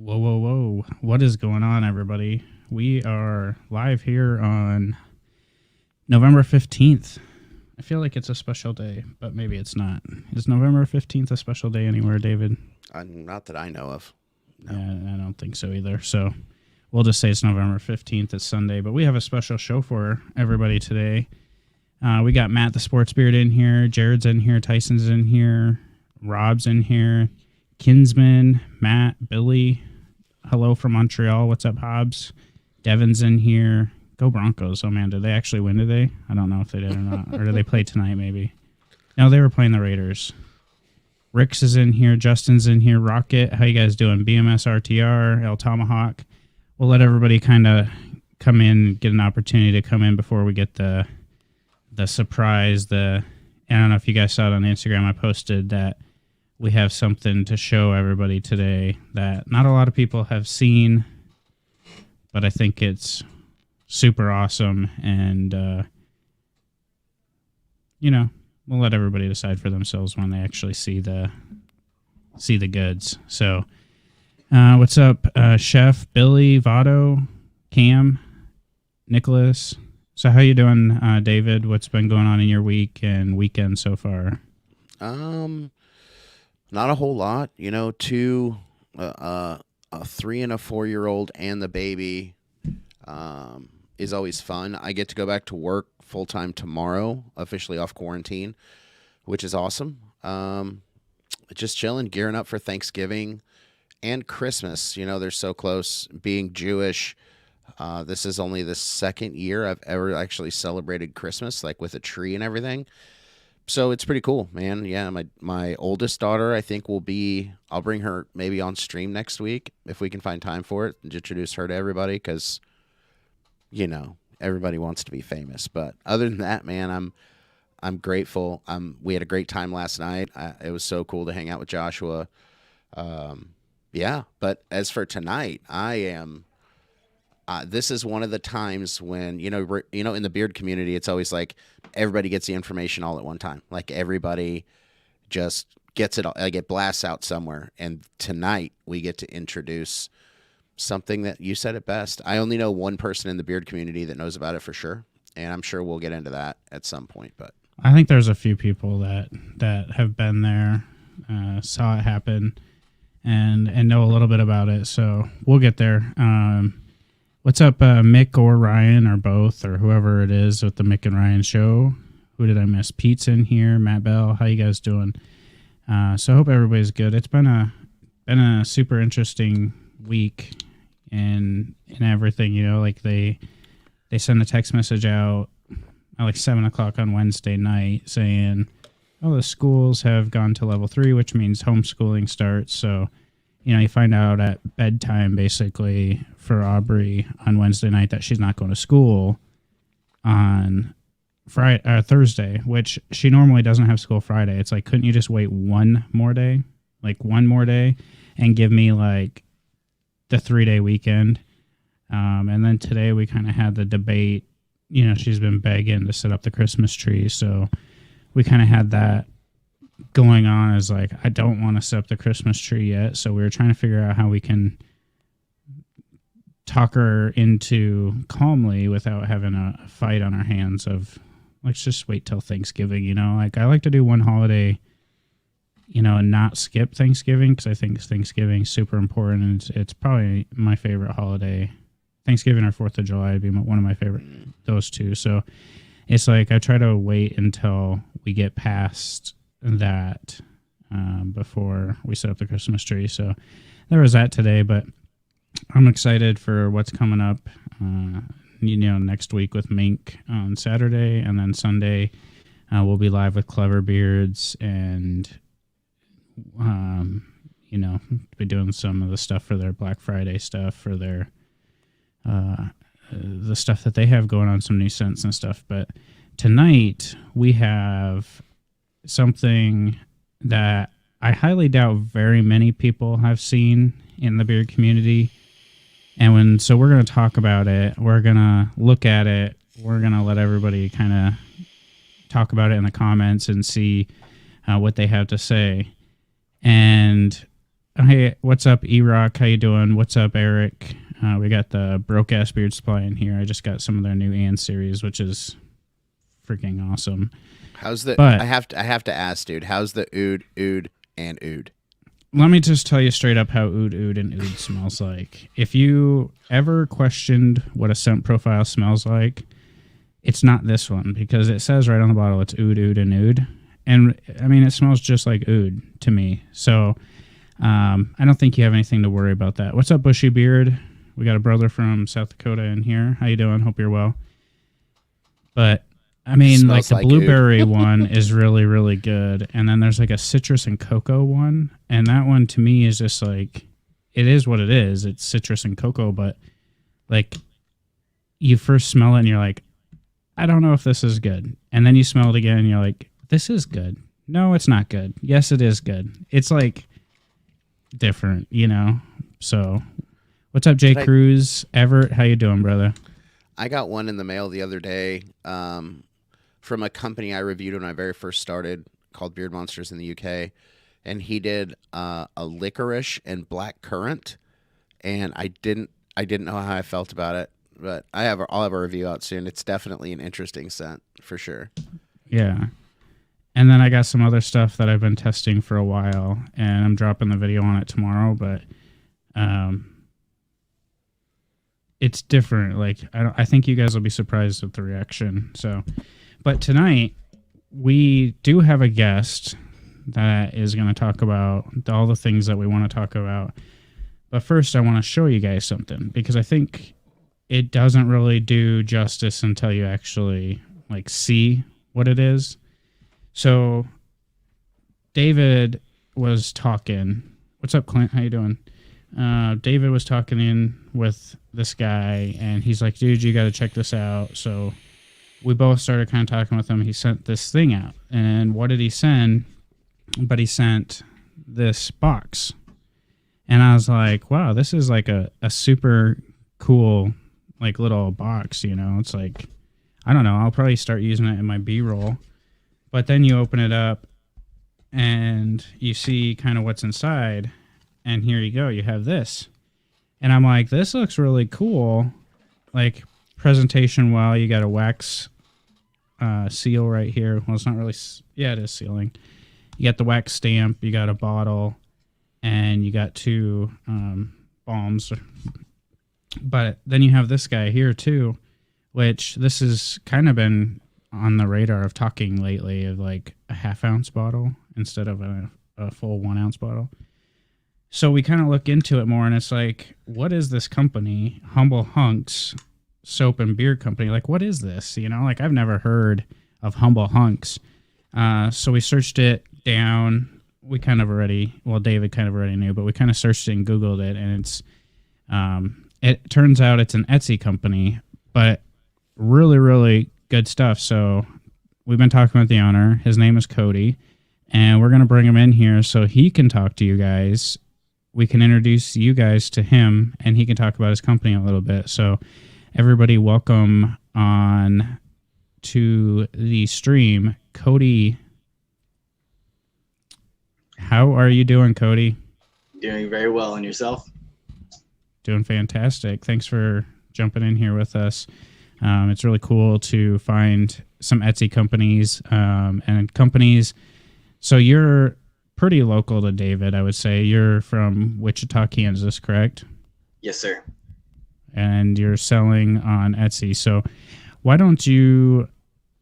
Whoa, whoa, whoa. What is going on, everybody? We are live here on November 15th. I feel like it's a special day, but maybe it's not. Is November 15th a special day anywhere, David? Not that I know of. No. Yeah, I don't think so either. So we'll just say it's November 15th. It's Sunday, but we have a special show for everybody today. We got Matt the Sports Beard in here. Jared's in here. Tyson's in here. Rob's in here. Kinsman, Matt, Billy. Hello from Montreal. What's up, Hobbs? Devin's in here. Go Broncos. Oh, man, did they actually win today? I don't know if they did or not. Or did they play tonight, maybe? No, they were playing the Raiders. Rick's is in here. Justin's in here. Rocket, how you guys doing? BMS RTR, El Tomahawk. We'll let everybody kind of come in, get an opportunity to come in before we get the surprise. I don't know if you guys saw it on Instagram. I posted that we have something to show everybody today that not a lot of people have seen, but I think it's super awesome. And, we'll let everybody decide for themselves when they actually see the goods. So, what's up, Chef, Billy, Votto, Cam, Nicholas? So how you doing, David? What's been going on in your week and weekend so far? Not a whole lot. Two, a 3 and a 4-year-old and the baby is always fun. I get to go back to work full-time tomorrow, officially off quarantine, which is awesome. Just chilling, gearing up for Thanksgiving and Christmas. They're so close. Being Jewish, this is only the second year I've ever actually celebrated Christmas, like with a tree and everything. So it's pretty cool, man. Yeah, my oldest daughter, I think, I'll bring her maybe on stream next week if we can find time for it and introduce her to everybody because, everybody wants to be famous. But other than that, man, I'm grateful. We had a great time last night. It was so cool to hang out with Joshua. Yeah, but as for tonight, I am. This is one of the times when in the beard community, it's always like everybody gets the information all at one time. Like everybody just gets it all. Like it blasts out somewhere. And tonight we get to introduce something that you said it best. I only know one person in the beard community that knows about it for sure, and I'm sure we'll get into that at some point. But I think there's a few people that have been there, saw it happen, and know a little bit about it. So we'll get there. What's up, Mick or Ryan or both or whoever it is with the Mick and Ryan show? Who did I miss? Pete's in here. Matt Bell, how you guys doing? So I hope everybody's good. It's been a super interesting week in everything. Like they send a text message out at like 7:00 on Wednesday night saying, "Oh, the schools have gone to level 3, which means homeschooling starts." So you find out at bedtime, basically, for Aubrey on Wednesday night that she's not going to school on Thursday, which she normally doesn't have school Friday. It's like, couldn't you just wait one more day, and give me like the 3-day weekend? And then today we kind of had the debate. She's been begging to set up the Christmas tree, so we kind of had that going on as like, I don't want to set up the Christmas tree yet. So we were trying to figure out how we can talk her into calmly without having a fight on our hands of let's just wait till Thanksgiving. Like I like to do one holiday, and not skip Thanksgiving because I think Thanksgiving's super important. And it's probably my favorite holiday. Thanksgiving or 4th of July would be one of my favorite, those two. So it's like I try to wait until we get past that before we set up the Christmas tree. So there was that today, but I'm excited for what's coming up next week with Mink on Saturday, and then Sunday we'll be live with Clever Beards and be doing some of the stuff for their Black Friday stuff, for their the stuff that they have going on, some new scents and stuff. But tonight we have something that I highly doubt very many people have seen in the beard community. So we're going to talk about it. We're going to look at it. We're going to let everybody kind of talk about it in the comments and see what they have to say. And Hey, what's up, E-Rock? How you doing? What's up, Eric? We got the Broke Ass Beard Supply in here. I just got some of their new Ann series, which is freaking awesome. How's the? But I have to ask, dude. How's the oud and oud? let me just tell you straight up how oud and oud smells like. If you ever questioned what a scent profile smells like, it's not this one because it says right on the bottle it's oud and oud. And I mean, it smells just like oud to me. So I don't think you have anything to worry about that. What's up, Bushy Beard? We got a brother from South Dakota in here. How you doing? Hope you're well. But I mean, like Smells the like blueberry one is really, really good. And then there's like a citrus and cocoa one. And that one to me is just like, it is what it is. It's citrus and cocoa, but like you first smell it and you're like, I don't know if this is good. And then you smell it again and you're like, this is good. No, it's not good. Yes, it is good. It's like different, you know? So what's up, Jay Cruz? Everett, how you doing, brother? I got one in the mail the other day from a company I reviewed when I very first started called Beard Monsters in the UK. And he did a licorice and black currant. And I didn't know how I felt about it. But I'll have a review out soon. It's definitely an interesting scent for sure. Yeah. And then I got some other stuff that I've been testing for a while, and I'm dropping the video on it tomorrow, but it's different. Like I think you guys will be surprised with the reaction. So, but tonight we do have a guest that is going to talk about all the things that we want to talk about. But first I want to show you guys something because I think it doesn't really do justice until you actually like see what it is. So David was talking. What's up, Clint? How you doing? David was talking in with this guy, and he's like, dude, you got to check this out. So we both started kind of talking with him. He sent this thing out. And what did he send? But he sent this box. And I was like, wow, this is like a super cool like little box, you know? It's like, I don't know. I'll probably start using it in my B-roll. But then you open it up and you see kind of what's inside. And here you go. You have this. And I'm like, this looks really cool. Like presentation well. You got a wax seal right here. Well, it's not really. Yeah, it is sealing. You got the wax stamp. You got a bottle. And you got two balms. But then you have this guy here too, which this has kind of been on the radar of talking lately, of like a half-ounce bottle instead of a full 1 ounce bottle. So we kind of look into it more, and it's like, what is this company, Humble Hunks Soap and Beard Company? Like, what is this? You know, like I've never heard of Humble Hunks. So we searched it down. We kind of already, well, David kind of already knew, but we kind of searched it and Googled it, and it's, it turns out it's an Etsy company, but really, really good stuff. So we've been talking with the owner. His name is Cody, and we're going to bring him in here so he can talk to you guys. We can introduce you guys to him, and he can talk about his company a little bit. So everybody, welcome on to the stream. Cody, how are you doing, Cody? Doing very well. And yourself? Doing fantastic. Thanks for jumping in here with us. It's really cool to find some Etsy companies and companies. So you're pretty local to David, I would say. You're from Wichita, Kansas, correct? Yes, sir. And you're selling on Etsy. So why don't you,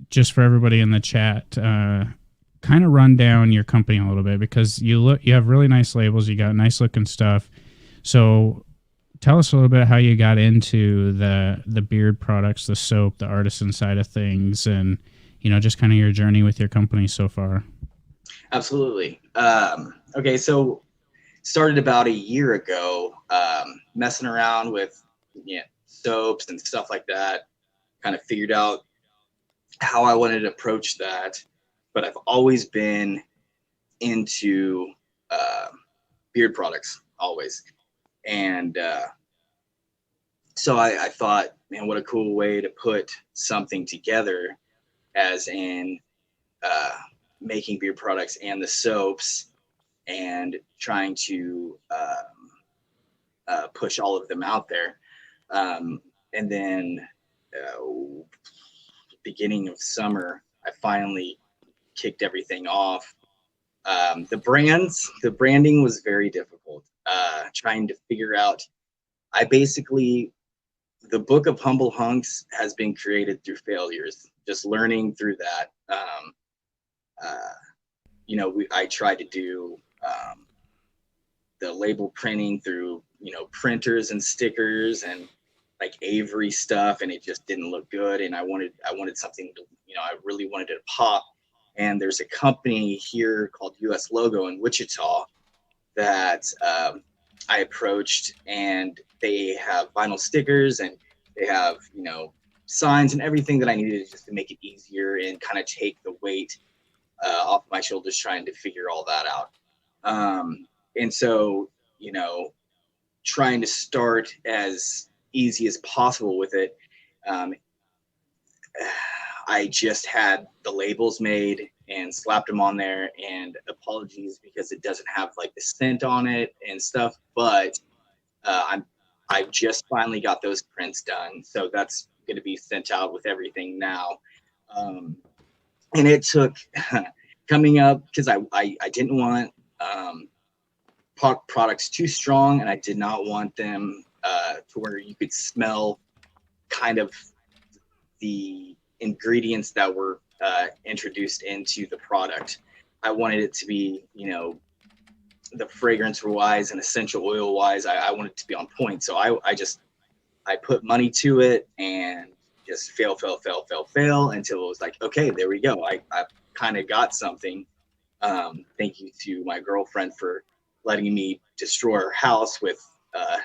just for everybody in the chat, kind of run down your company a little bit, because you have really nice labels. You got nice looking stuff. So tell us a little bit how you got into the beard products, the soap, the artisan side of things, and, you know, just kind of your journey with your company so far. Absolutely. Okay, so started about a year ago, messing around with soaps and stuff like that. Kind of figured out how I wanted to approach that, but I've always been into beard products, always. And so I thought, man, what a cool way to put something together, as in making beard products and the soaps, and trying to push all of them out there. And then beginning of summer, I finally kicked everything off. The branding was very difficult. Trying to figure out, the book of Humble Hunks has been created through failures, just learning through that. I tried to do the label printing through, printers and stickers and like Avery stuff, and it just didn't look good. And I wanted something to, I really wanted it to pop. And there's a company here called US Logo in Wichita that I approached, and they have vinyl stickers and they have, signs and everything that I needed just to make it easier and kind of take the weight off my shoulders trying to figure all that out. And so, trying to start as easy as possible with it. I just had the labels made and slapped them on there, and apologies because it doesn't have like the scent on it and stuff, but I just finally got those prints done. So that's going to be sent out with everything now. And it took coming up because I didn't want products too strong, and I did not want them to where you could smell kind of the ingredients that were introduced into the product. I wanted it to be, the fragrance wise and essential oil wise, I wanted it to be on point. So I put money to it and just fail until it was like, okay, there we go. I kind of got something. Thank you to my girlfriend for letting me destroy her house with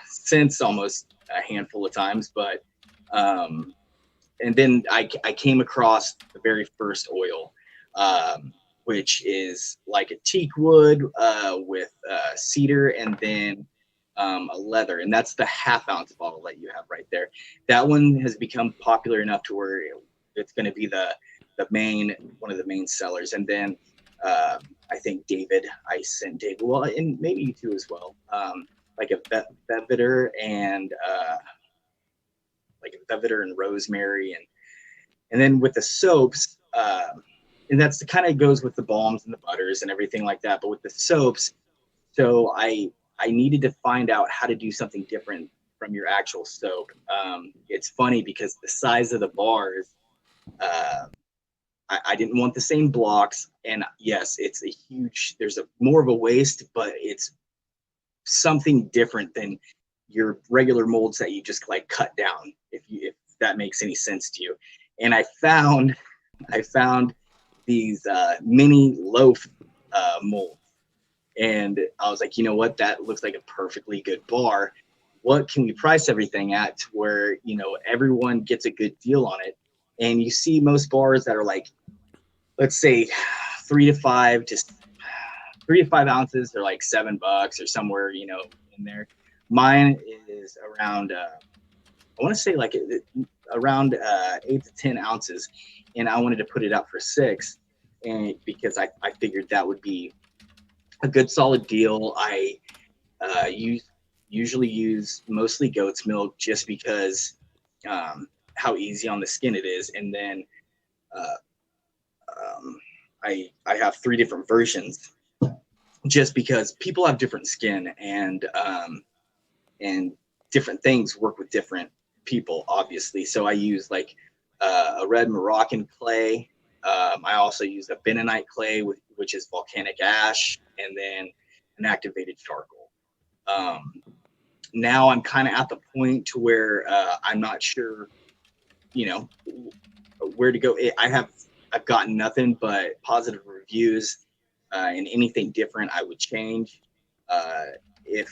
scents almost a handful of times. But and then I came across the very first oil, which is like a teak wood with cedar and then a leather. And that's the 1/2 ounce bottle that you have right there. That one has become popular enough to where it's going to be one of the main sellers. And then I think I sent David, well, and maybe you too as well, like a Belvedere and rosemary, and then with the soaps, and that's the kind of goes with the balms and the butters and everything like that. But with the soaps, so I needed to find out how to do something different from your actual soap. It's funny because the size of the bars, I didn't want the same blocks, and yes, it's there's more of a waste, but it's something different than your regular molds that you just like cut down, if that makes any sense to you. And I found these mini loaf molds, and I was like, you know what, that looks like a perfectly good bar. What can we price everything at to where everyone gets a good deal on it? And you see most bars that are like, let's say 3 to 5 ounces, they're like $7 or somewhere in there. Mine is around I want to say like around 8 to 10 ounces, and I wanted to put it out for $6, and because I figured that would be a good solid deal. I usually use mostly goat's milk just because how easy on the skin it is. And then I have 3 different versions just because people have different skin, and different things work with different people, obviously. So I use like a red Moroccan clay. I also use a bentonite clay, which is volcanic ash, and then an activated charcoal. Now I'm kind of at the point to where I'm not sure, where to go. I've gotten nothing but positive reviews, and anything different I would change. If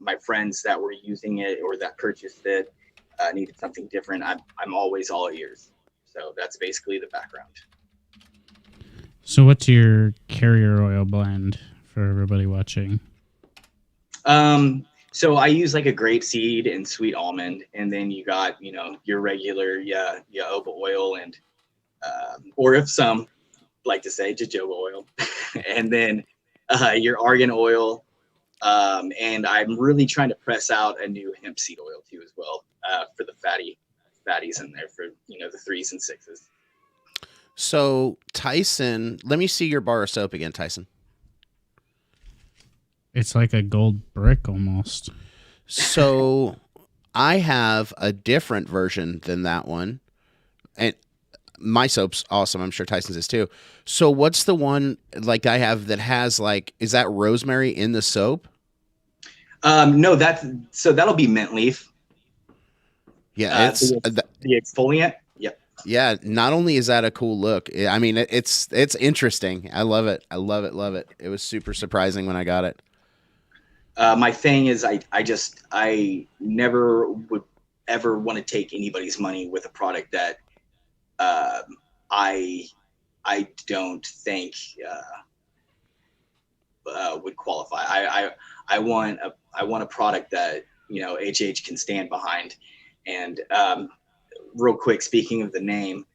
my friends that were using it or that purchased it needed something different, I'm always all ears. So that's basically the background. So what's your carrier oil blend for everybody watching? So I use like a grapeseed and sweet almond, and then you got, your regular, jojoba oil, and, or if some like to say jojoba oil, and then your argan oil. And I'm really trying to press out a new hemp seed oil too, as well, for the fatties in there for, the 3s and 6s. So Tyson, let me see your bar of soap again, Tyson. It's like a gold brick almost. So I have a different version than that one. And my soap's awesome. I'm sure Tyson's is too. So what's the one like I have that has like, is that rosemary in the soap? No, that'll be mint leaf. Yeah, it's the exfoliant. Yep. Yeah, not only is that a cool look, I mean it's interesting. I love it. I love it. Love it. It was super surprising when I got it. My thing is, I never would ever want to take anybody's money with a product that I don't think would qualify. I want a product that HH can stand behind. And real quick, speaking of the name,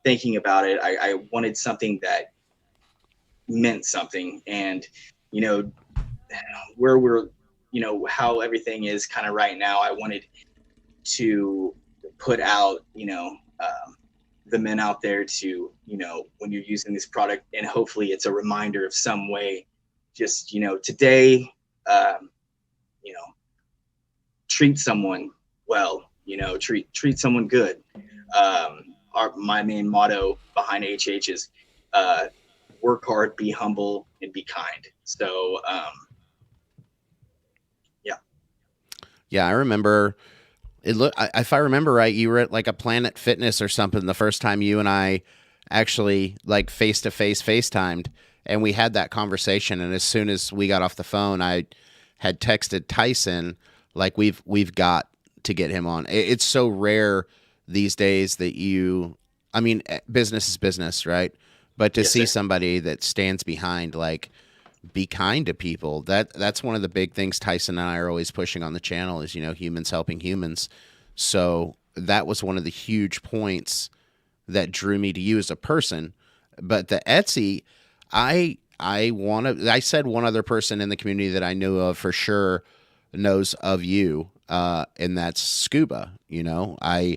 thinking about it, I wanted something that meant something, and where we're how everything is kind of right now, I wanted to put out the men out there to when you're using this product, and hopefully it's a reminder of some way, just today, treat someone well, treat someone good. My main motto behind HH is work hard, be humble, and be kind. So yeah, I remember it. If I remember right, you were at like a Planet Fitness or something the first time you and I actually like face to face FaceTimed, and we had that conversation. And as soon as we got off the phone, I had texted Tyson like we've got to get him on. It's so rare these days that I mean, business is business, right? But to see somebody that stands behind, like, be kind to people. That's one of the big things Tyson and I are always pushing on the channel is, humans helping humans. So that was one of the huge points that drew me to you as a person. But the Etsy, I said one other person in the community that I knew of for sure knows of you, and that's Scuba. I'm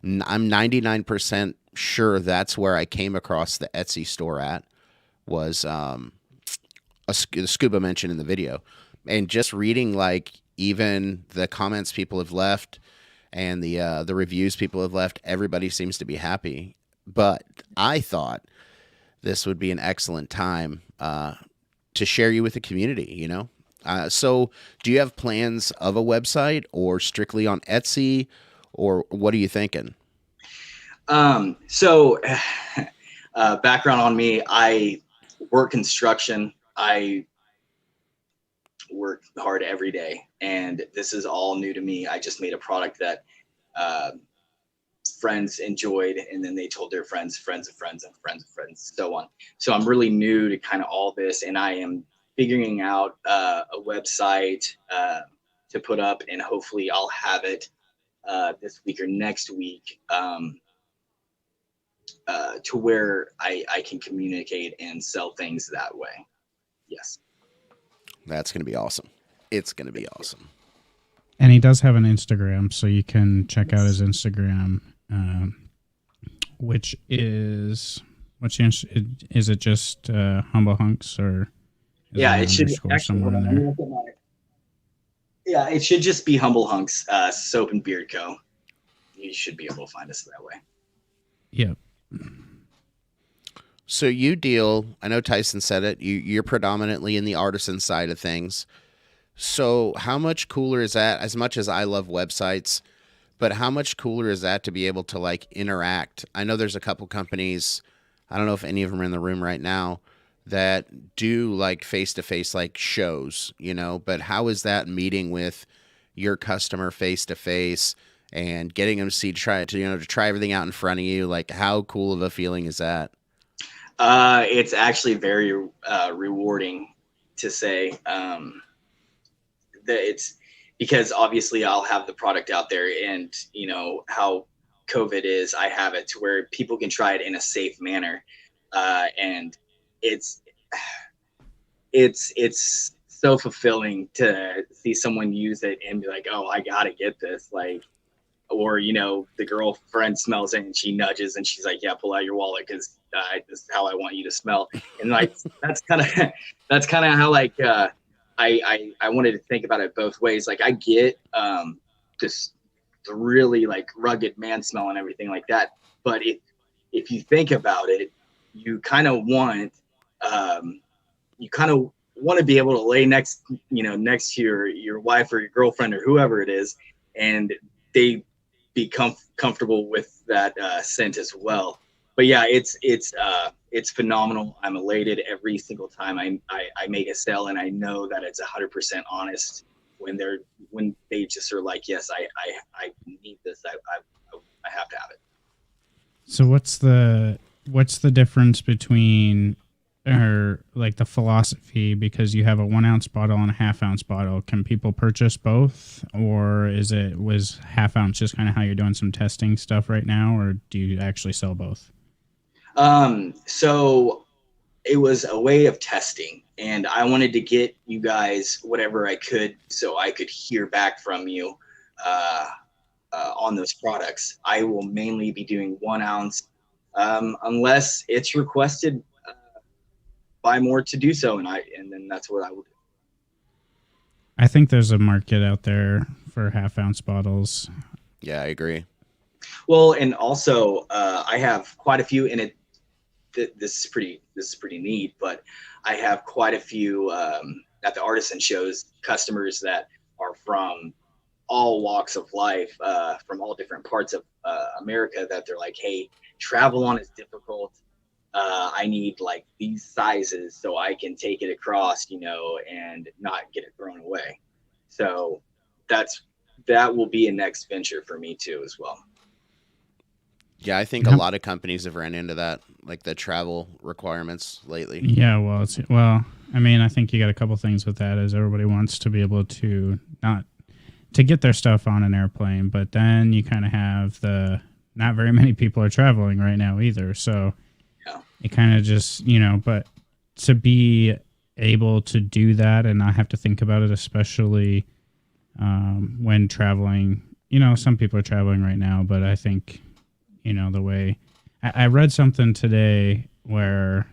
99% sure that's where I came across the Etsy store at, was the Scuba mentioned in the video. And just reading like even the comments people have left and the reviews people have left, everybody seems to be happy. But I thought this would be an excellent time to share you with the community, So do you have plans of a website or strictly on Etsy, or what are you thinking? So background on me, I work construction. I work hard every day, and this is all new to me. I just made a product that friends enjoyed, and then they told their friends, friends of friends, and friends of friends, so on. So I'm really new to kind of all this, and I am figuring out a website to put up, and hopefully I'll have it this week or next week, to where I can communicate and sell things that way. Yes. That's going to be awesome. It's going to be awesome. And he does have an Instagram, so you can check out his Instagram, which is, is it just Humble Hunks, or it should actually somewhere in there? Yeah, it should just be Humble Hunks Soap and Beard Co. You should be able to find us that way. Yep. So you deal, I know Tyson said it, you're predominantly in the artisan side of things. So how much cooler is that? As much as I love websites, but how much cooler is that to be able to like interact? I know there's a couple companies, I don't know if any of them are in the room right now, that do like face-to-face like shows, but how is that meeting with your customer face-to-face and getting them to try everything out in front of you? Like, how cool of a feeling is that? It's actually very rewarding to say that it's because obviously I'll have the product out there, and how COVID is, I have it to where people can try it in a safe manner. And it's so fulfilling to see someone use it and be like, oh, I gotta get this. Like, or the girlfriend smells it and she nudges and she's like, yeah, pull out your wallet because this is how I want you to smell. And like that's kind of how like I wanted to think about it both ways. Like I get this the really like rugged man smell and everything like that, but if you think about it, you kind of want to be able to lay next to your wife or your girlfriend or whoever it is, and they be comfortable with that scent as well. But yeah, it's phenomenal. I'm elated every single time I make a sale, and I know that it's 100% honest when they just are like, yes, I need this. I have to have it. So what's the difference between, or like the philosophy, because you have a 1 ounce bottle and a ½ ounce bottle? Can people purchase both, or was ½ ounce just kind of how you're doing some testing stuff right now, or do you actually sell both? So it was a way of testing, and I wanted to get you guys whatever I could so I could hear back from you on those products. I will mainly be doing 1 ounce unless it's requested by more to do so, and then that's what I will do. I think there's a market out there for ½ ounce bottles. Yeah, I agree. Well, and also I have quite a few in it. This is pretty neat, but I have quite a few at the artisan shows, customers that are from all walks of life, from all different parts of America, that they're like, hey, travel on is difficult. I need like these sizes so I can take it across, and not get it thrown away. So that will be a next venture for me too as well. Yeah, I think a lot of companies have ran into that, like the travel requirements lately. Yeah, well, I mean, I think you got a couple things with that. Is everybody wants to be able to not to get their stuff on an airplane, but then you kind of have not very many people are traveling right now either. So yeah, it kind of just, but to be able to do that and not have to think about it, especially when traveling, some people are traveling right now, but I think, the way I read something today where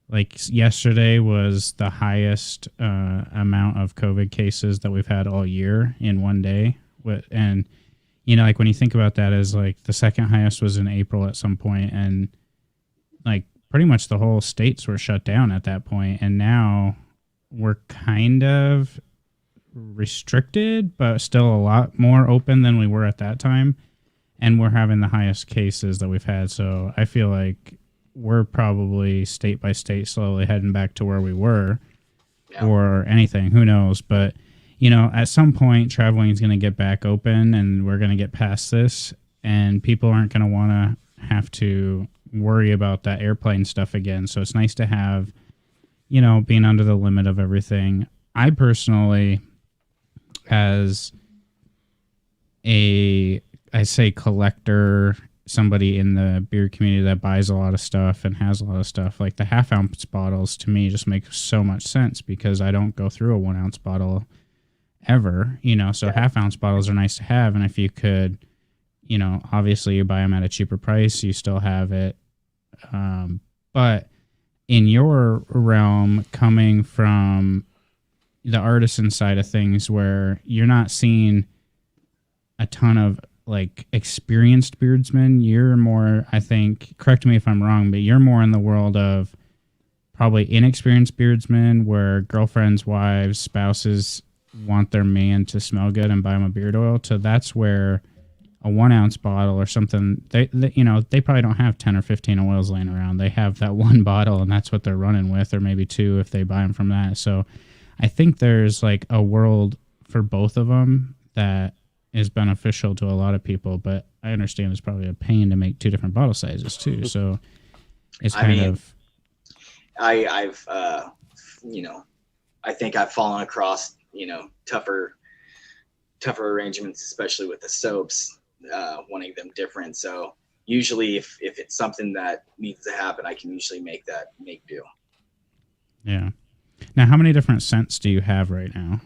like yesterday was the highest amount of COVID cases that we've had all year in one day. And, like when you think about that, as like the second highest was in April at some point, and like pretty much the whole states were shut down at that point. And now we're kind of restricted, but still a lot more open than we were at that time. And we're having the highest cases that we've had. So I feel like we're probably state by state slowly heading back to where we were, or anything. Who knows? But, at some point traveling is going to get back open and we're going to get past this, and people aren't going to want to have to worry about that airplane stuff again. So it's nice to have, being under the limit of everything. I personally, as I say collector, somebody in the beer community that buys a lot of stuff and has a lot of stuff, like the ½ ounce bottles to me just make so much sense, because I don't go through a 1 ounce bottle ever, so ½ ounce bottles are nice to have. And if you could, obviously you buy them at a cheaper price, you still have it. But in your realm, coming from the artisan side of things, where you're not seeing a ton of like experienced beardsmen, you're more, I think, correct me if I'm wrong, but you're more in the world of probably inexperienced beardsmen, where girlfriends, wives, spouses want their man to smell good and buy them a beard oil. So that's where a 1 ounce bottle or something, they probably don't have 10 or 15 oils laying around. They have that one bottle and that's what they're running with, or maybe two if they buy them from that. So I think there's like a world for both of them that is beneficial to a lot of people, but I understand it's probably a pain to make two different bottle sizes too. So it's I've I think I've fallen across, tougher arrangements, especially with the soaps, wanting them different. So usually if it's something that needs to happen, I can usually make do. Yeah. Now, how many different scents do you have right now?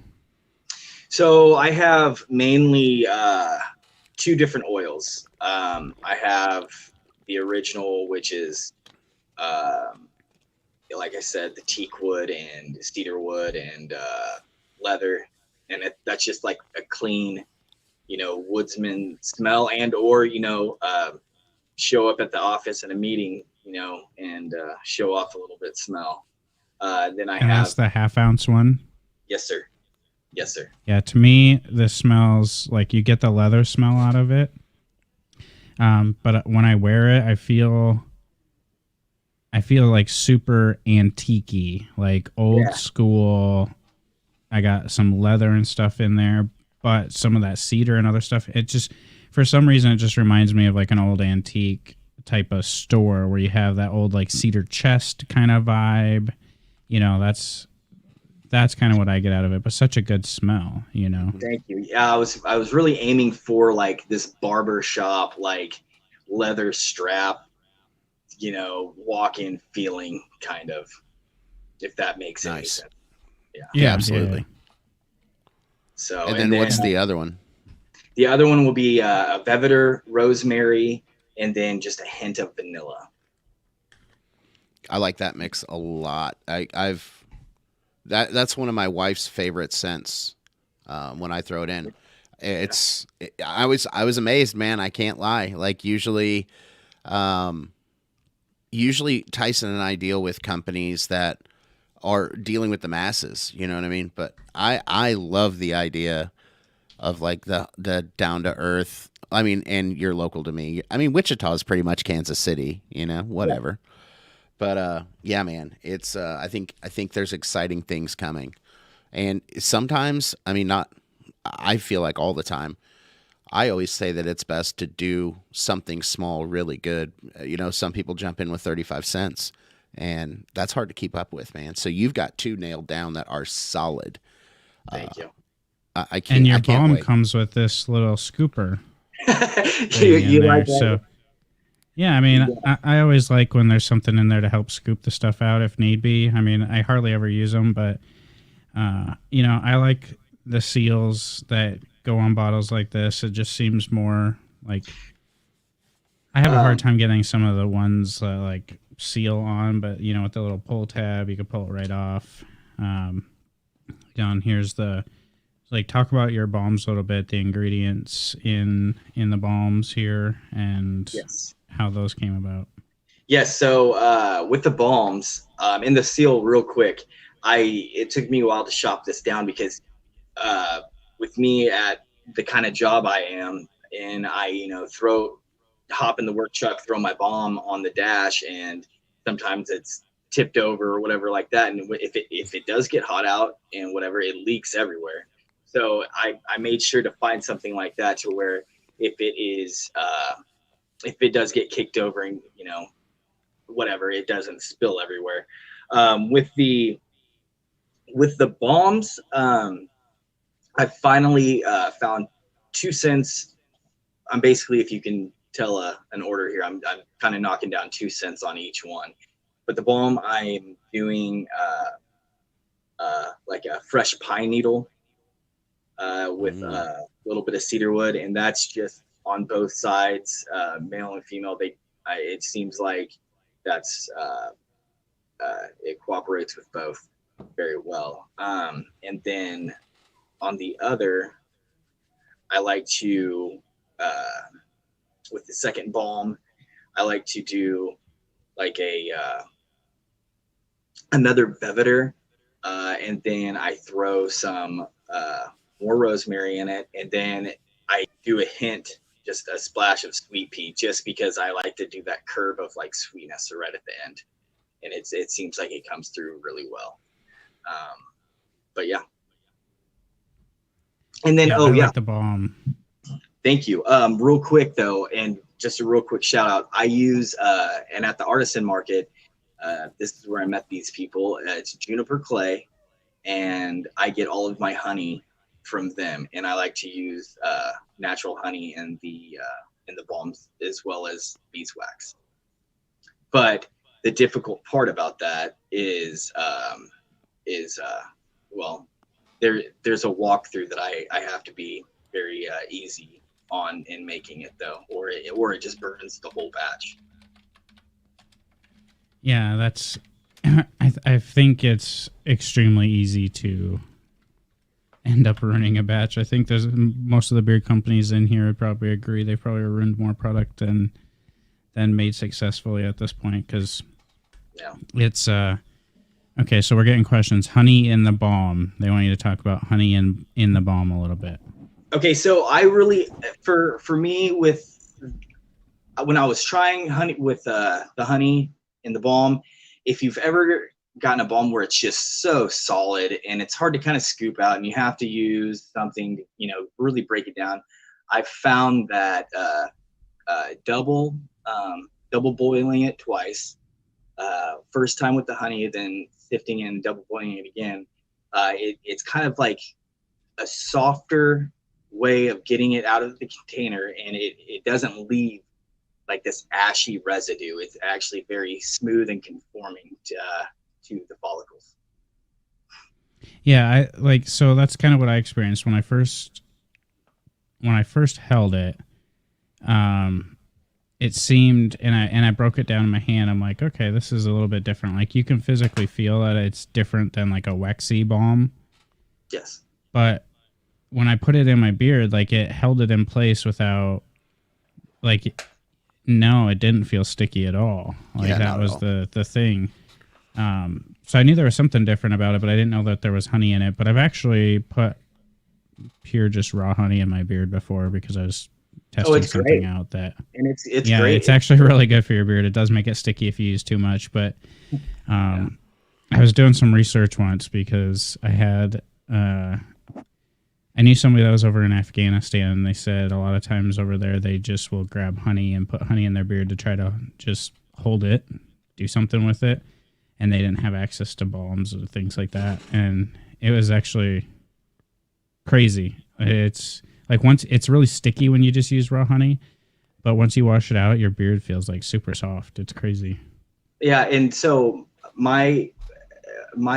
So I have mainly two different oils. I have the original, which is, like I said, the teak wood and cedar wood and leather, and that's just like a clean, woodsman smell, and or show up at the office in a meeting, and show off a little bit smell. Then I And have, that's the half-ounce one? yes, sir. Yes, sir. Yeah, to me, this smells like you get the leather smell out of it. But when I wear it, I feel like super antique-y, like old school. I got some leather and stuff in there, but some of that cedar and other stuff. It just, for some reason, it just reminds me of like an old antique type of store where you have that old like cedar chest kind of vibe. That's kind of what I get out of it, but such a good smell, Thank you. Yeah, I was really aiming for like this barber shop, like leather strap, walk-in feeling kind of, if that makes any Nice. sense. Yeah, absolutely. So, And then what's the other one? The other one will be a Veveter, rosemary, and then just a hint of vanilla. I like that mix a lot. That's one of my wife's favorite scents. When I throw it in, I was amazed, man. I can't lie. Like usually Tyson and I deal with companies that are dealing with the masses. You know what I mean? But I love the idea of like the down to earth. I mean, and you're local to me. I mean, Wichita is pretty much Kansas City. Whatever. Yeah. But yeah, man, it's I think there's exciting things coming, and sometimes, I mean, not. I feel like all the time. I always say that it's best to do something small, really good. Some people jump in with 35 cents, and that's hard to keep up with, man. So you've got two nailed down that are solid. Thank you. I can't. And your I can't balm wait. comes with this little scooper. you like that? So. Yeah, I mean, I always like when there's something in there to help scoop the stuff out if need be. I mean, I hardly ever use them, but, I like the seals that go on bottles like this. It just seems more like I have a hard time getting some of the ones that like seal on, but, with the little pull tab, you can pull it right off. Down here's talk about your balms a little bit, the ingredients in the balms here, and Yes. how those came about. Yes. So with the balms, in the seal, real quick, it took me a while to shop this down because with me at the kind of job I am, and I hop in the work truck, throw my balm on the dash, and sometimes it's tipped over or whatever like that. And if it does get hot out and whatever, it leaks everywhere. So I made sure to find something like that to where if it does get kicked over and whatever, it doesn't spill everywhere. With the balms, I finally found 2 cents. I'm basically, if you can tell an order here, I'm kind of knocking down 2 cents on each one. But the balm, I'm doing like a fresh pine needle with a little bit of cedar wood, and that's just on both sides, male and female. It seems like that's it cooperates with both very well. And then on the other, I like to with the second balm, I like to do like another Veveter, and then I throw some more rosemary in it, and then I do a hint, just a splash of sweet pea, just because I like to do that curve of like sweetness right at the end, and it seems like it comes through really well. But yeah, and then I like the balm. Thank you. Real quick though, and just a real quick shout out. I use and at the artisan market, this is where I met these people. It's Juniper Clay, and I get all of my honey from them, and I like to use natural honey in the balms as well as beeswax. But the difficult part about that is is well, there's a walkthrough that I have to be very easy on in making it though, or it just burns the whole batch. Yeah, that's. I think it's extremely easy to end up ruining a batch. I think there's most of the beer companies in here would probably agree. They probably ruined more product than made successfully at this point, because Yeah. it's okay. So we're getting questions. Honey in the balm. They want you to talk about honey in the balm a little bit. Okay, so I really, for me, with when I was trying honey with the honey in the balm, if you've ever gotten a balm where it's just so solid and it's hard to kind of scoop out, and you have to use something to, really break it down, I found that double boiling it twice, first time with the honey, then sifting and double boiling it again, it's kind of like a softer way of getting it out of the container, and it doesn't leave like this ashy residue. It's actually very smooth and conforming to the follicles. Yeah, so that's kind of what I experienced when I first held it. It seemed, and I broke it down in my hand. I'm like, okay, this is a little bit different. Like, you can physically feel that it's different than like a waxy balm. Yes. But when I put it in my beard, like, it held it in place without, like, no, it didn't feel sticky at all. Like, Yeah, that not at was all. the thing. So I knew there was something different about it, but I didn't know that there was honey in it. But I've actually put pure just raw honey in my beard before, because I was testing it's something great. out that, And it's yeah, great. it's actually really good for your beard. It does make it sticky if you use too much, but I was doing some research once because I had I knew somebody that was over in Afghanistan, and they said a lot of times over there they just will grab honey and put honey in their beard to try to just hold it, do something with it, and they didn't have access to balms or things like that, and it was actually crazy. It's like, once it's really sticky when you just use raw honey, but once you wash it out, your beard feels like super soft. It's crazy. Yeah, and so my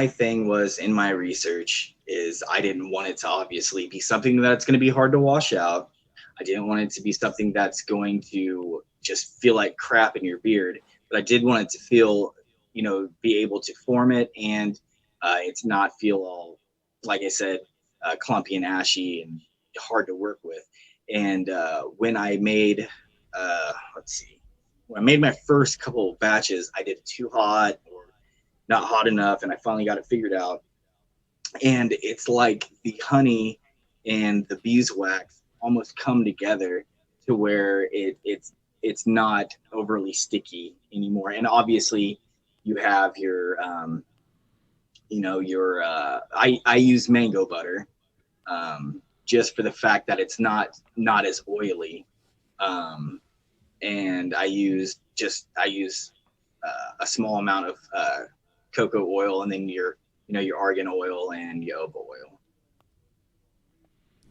thing was, in my research, is I didn't want it to obviously be something that's going to be hard to wash out. I didn't want it to be something that's going to just feel like crap in your beard, but I did want it to feel, be able to form it, and it's not feel all, like I said, clumpy and ashy and hard to work with. And when I made, when I made my first couple of batches, I did it too hot or not hot enough, and I finally got it figured out. And it's like the honey and the beeswax almost come together to where it's not overly sticky anymore. And obviously, you have your I use mango butter, just for the fact that it's not as oily, and I use a small amount of cocoa oil, and then your argan oil and jojoba oil.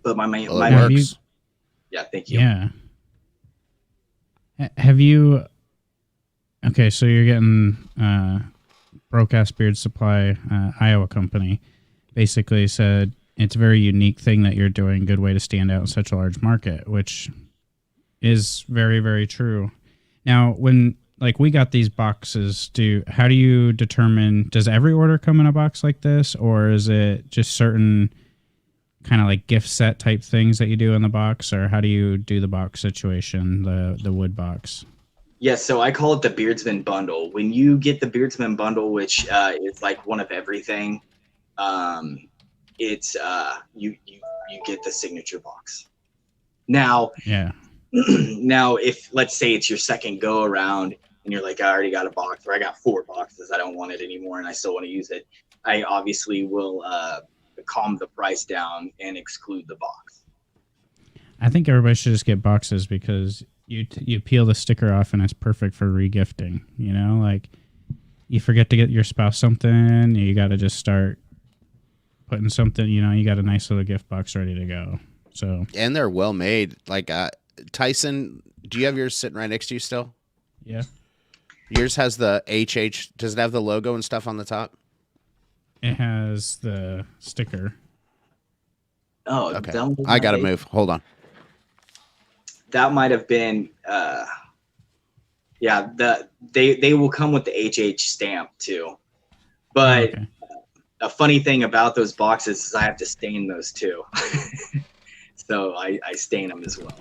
But my It works. yeah, thank you. Yeah. Have you? Okay, so you're getting Broadcast Beard Supply, Iowa company, basically said it's a very unique thing that you're doing. Good way to stand out in such a large market, which is very, very true. Now, when we got these boxes, how do you determine, does every order come in a box like this, or is it just certain kind of like gift set type things that you do in the box, or how do you do the box situation, the wood box? Yes, so I call it the Beardsman Bundle. When you get the Beardsman Bundle, which is like one of everything, it's you get the signature box. Now, Yeah. now if let's say it's your second go around and you're like, I already got a box, or I got 4 boxes, I don't want it anymore and I still want to use it, I obviously will calm the price down and exclude the box. I think everybody should just get boxes, because you peel the sticker off and it's perfect for regifting. Like, you forget to get your spouse something, you got to just start putting something, you got a nice little gift box ready to go. So, And they're well made. Like, Tyson, do you have yours sitting right next to you still? yeah. Yours has the HH. Does it have the logo and stuff on the top? It has the sticker. Oh, Okay. that one I gotta might- move. Hold on. That might have been. Yeah, they will come with the HH stamp too. But Okay. a funny thing about those boxes is I have to stain those too. So I stain them as well.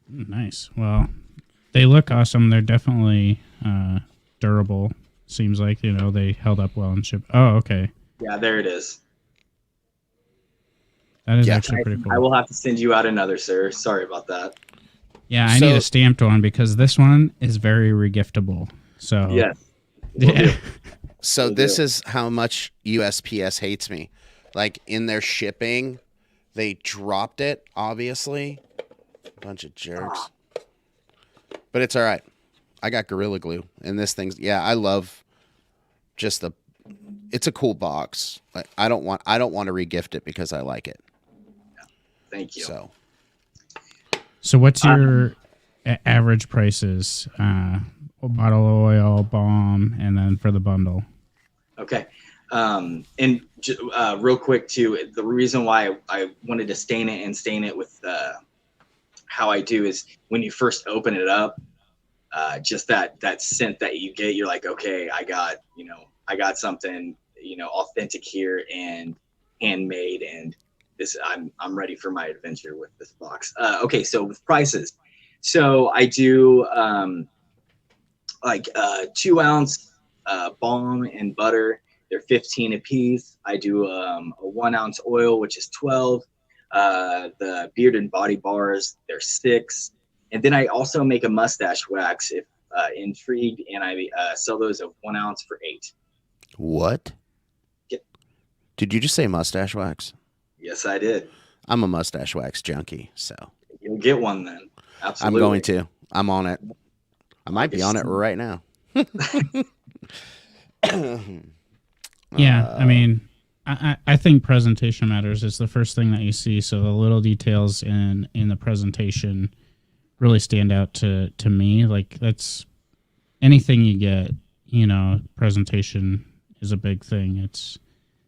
Nice. Well, they look awesome. They're definitely durable. Seems like, they held up well and shipped. Oh, okay. Yeah, there it is. That is Yeah. actually pretty cool. I will have to send you out another, sir. Sorry about that. Yeah, I So- need a stamped one because this one is very regiftable. So Yes. Will yeah. do. So Will this do. is how much USPS hates me. Like in their shipping, they dropped it, obviously. Bunch of jerks. But it's all right. I got Gorilla Glue, and this thing's I love just it's a cool box. Like I don't want to regift it because I like it. Thank you. So So what's your average prices? Bottle of oil, balm, and then for the bundle. Okay. And real quick too, the reason why I wanted to stain it with how I do is when you first open it up, just that scent that you get, you're like, okay, I got something, authentic here and handmade, and this I'm ready for my adventure with this box. Okay, so with prices, so I do 2 ounce balm and butter. They're 15 a piece. I do a 1 ounce oil, which is 12. The beard and body bars, they're 6. And then I also make a mustache wax if intrigued, and I sell those of 1 ounce for 8. what? Yep. Did you just say mustache wax? Yes, I did. I'm a mustache wax junkie, so You'll get one then. I'm Absolutely. going to. I'm on it. I might be on it right now. Yeah, I mean, I think presentation matters. It's the first thing that you see, so the little details in the presentation really stand out to me. Like that's anything you get, presentation is a big thing. It's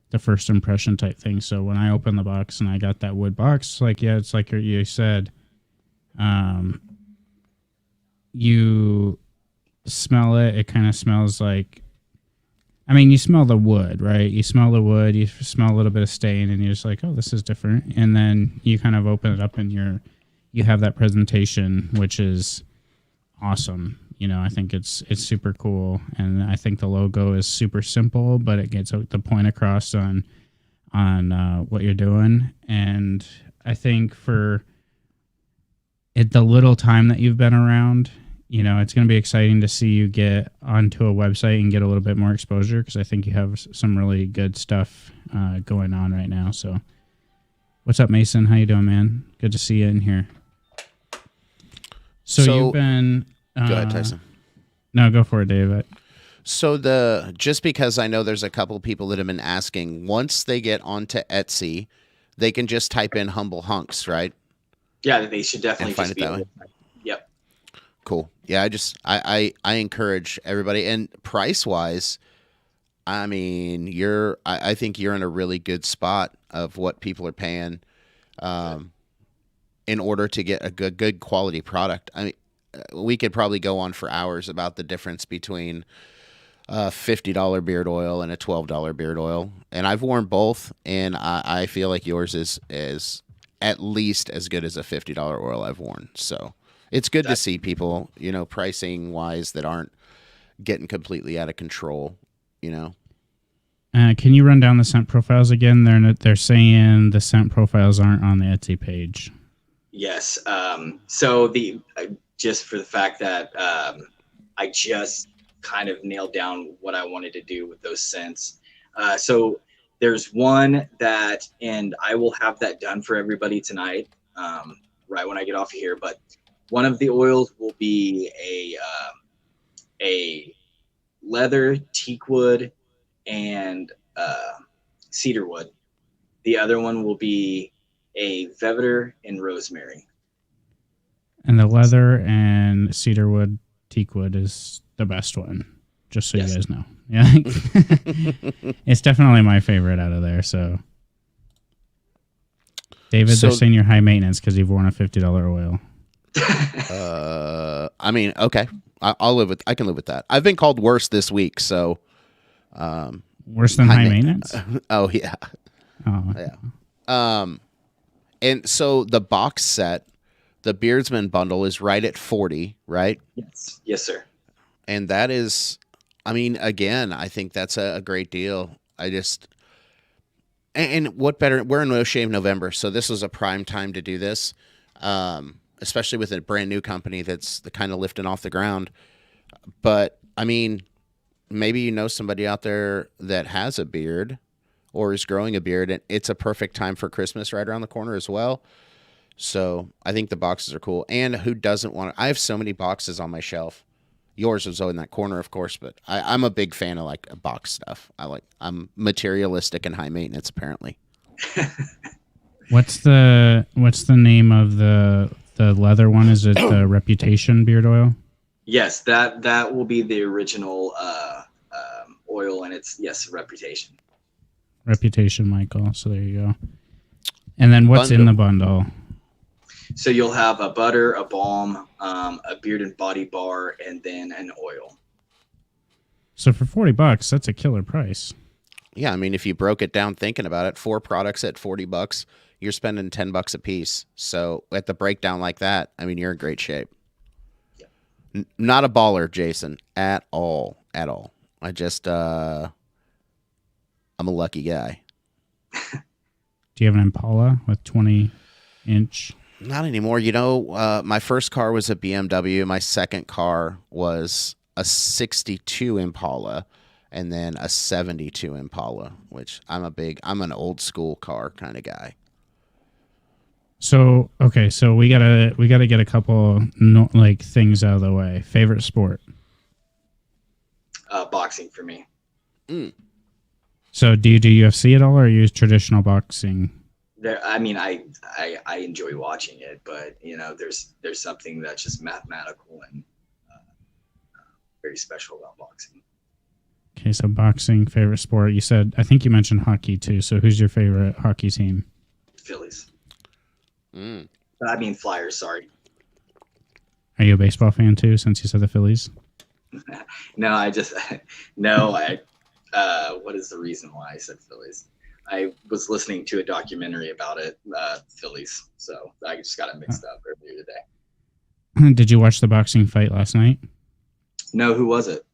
the first impression type thing. So when I opened the box and I got that wood box, it's like you said, you smell it. It kind of smells like, you smell the wood, right? You smell the wood, you smell a little bit of stain, and you're just like, oh, this is different. And then you kind of open it up and you have that presentation, which is awesome. I think it's super cool. And I think the logo is super simple, but it gets the point across on what you're doing. And I think for the little time that you've been around, it's going to be exciting to see you get onto a website and get a little bit more exposure, because I think you have some really good stuff going on right now. So what's up, Mason? How you doing, man? Good to see you in here. So you've been... go ahead, Tyson. No, go for it, Dave. So just because I know there's a couple people that have been asking, once they get onto Etsy, they can just type in Humble Hunks, right? Yeah, they should definitely And find just it be that able way? to- Yep. Cool. Yeah, I encourage everybody, and price wise, I think you're in a really good spot of what people are paying, in order to get a good quality product. We could probably go on for hours about the difference between a $50 beard oil and a $12 beard oil, and I've worn both, and I feel like yours is at least as good as a $50 oil I've worn. So it's good to see people, pricing wise, that aren't getting completely out of control. Can you run down the scent profiles again? They're saying the scent profiles aren't on the Etsy page. Yes. So just for the fact that I just kind of nailed down what I wanted to do with those scents. So there's one that, and I will have that done for everybody tonight, right when I get off of here. But one of the oils will be a leather, teakwood, and cedarwood. The other one will be a vetiver and rosemary. And the leather and cedarwood, teakwood is the best one. Just so Yes. you guys know. Yeah. It's definitely my favorite out of there. So, David, So- they're saying you're high maintenance because you've worn a $50 oil. I mean, okay, I'll live with. I can live with that. I've been called worse this week, so. Worse than high maintenance? Oh yeah, Oh, yeah. And so the box set, the Beardsman bundle is right at 40, right? Yes, sir. And that is, I mean, again, I think that's a great deal. I just, and what better? We're in No Shave November, so this was a prime time to do this, especially with a brand new company that's the kind of lifting off the ground. But I mean, maybe you know somebody out there that has a beard or is growing a beard, and it's a perfect time for Christmas right around the corner as well. So I think the boxes are cool. And who doesn't want to? I have so many boxes on my shelf. Yours was in that corner, of course, but I'm a big fan of like box stuff. I'm materialistic and high maintenance, apparently. what's the name of the leather one? Is it the Reputation beard oil? Yes, that will be the original oil, and it's Reputation. Reputation, Michael. So there you go. And then what's in the bundle? So you'll have a butter, a balm, a beard and body bar, and then an oil. So for $40, that's a killer price. Yeah, I mean, if you broke it down thinking about it, 4 products at $40, you're spending $10 a piece. So at the breakdown like that, I mean, you're in great shape. Yeah. Not a baller, Jason, at all. I just, I'm a lucky guy. Do you have an Impala with 20-inch? Not anymore. You know, my first car was a BMW. My second car was a 62 Impala and then a 72 Impala, which I'm an old school car kind of guy. So, okay, so we gotta get a couple things out of the way. Favorite sport? Boxing for me. So do you do UFC at all, or use traditional boxing? I mean, I enjoy watching it, but you know, there's something that's just mathematical and very special about boxing. Okay, so boxing, favorite sport. You said, I think you mentioned hockey too. So who's your favorite hockey team? Phillies. I mean Flyers. Sorry. Are you a baseball fan too? Since you said the Phillies. No, I just no. What is the reason why I said Phillies? I was listening to a documentary about it, Phillies. So I just got it mixed up earlier today. Did you watch the boxing fight last night? No, who was it?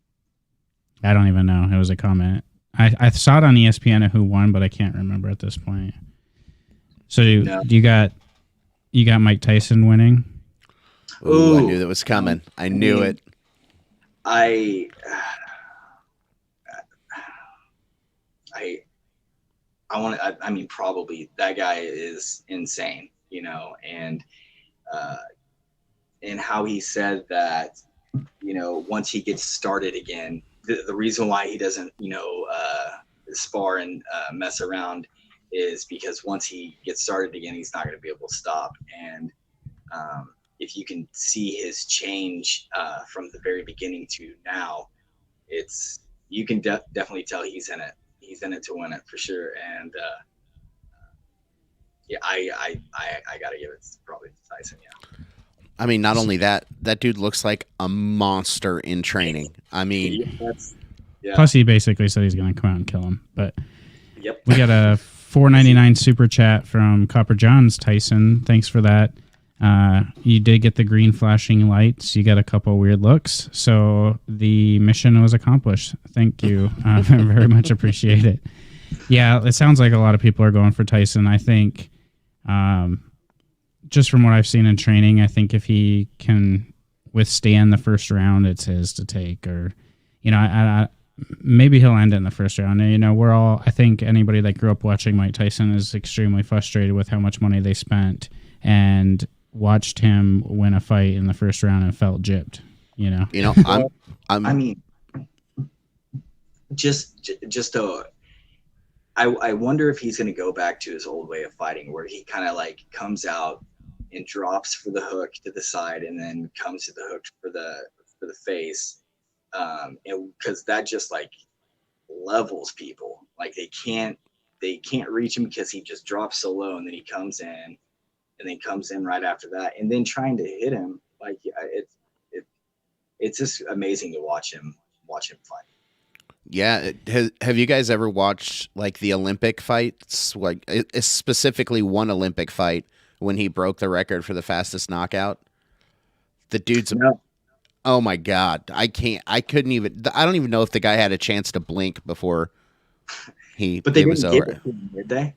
I don't even know. It was a comment. I saw it on ESPN of who won, but I can't remember at this point. So you got Mike Tyson winning? Ooh, I knew that was coming. I knew it. I mean, probably that guy is insane, you know, and how he said that, you know, once he gets started again, the reason why he doesn't, you know, spar and mess around is because once he gets started again, he's not going to be able to stop. And if you can see his change from the very beginning to now, you can definitely tell he's in it. He's in it to win it for sure. And I got to give it probably to Tyson. Yeah. I mean, not only that dude looks like a monster in training. I mean, Plus he basically said he's going to come out and kill him. But yep. We got a $4.99 super chat from Copper Johns. Tyson, thanks for that. You did get the green flashing lights. You got a couple weird looks. So the mission was accomplished. Thank you. I very much appreciate it. Yeah, it sounds like a lot of people are going for Tyson. I think just from what I've seen in training, I think if he can withstand the first round, it's his to take. Or, you know, I maybe he'll end it in the first round. You know, I think anybody that grew up watching Mike Tyson is extremely frustrated with how much money they spent and watched him win a fight in the first round and felt gypped. You know, I mean, I wonder if he's going to go back to his old way of fighting, where he kind of like comes out and drops for the hook to the side, and then comes to the hook for the face, and because that just like levels people. Like they can't reach him because he just drops so low, and then he comes in, and then comes in right after that, and then trying to hit him, like it's just amazing to watch him fight. Yeah, have you guys ever watched like the Olympic fights? Like it's specifically one Olympic fight when he broke the record for the fastest knockout. The dude's No, oh my god, I couldn't even. I don't even know if the guy had a chance to blink before but they it was didn't give over. it to him, did they?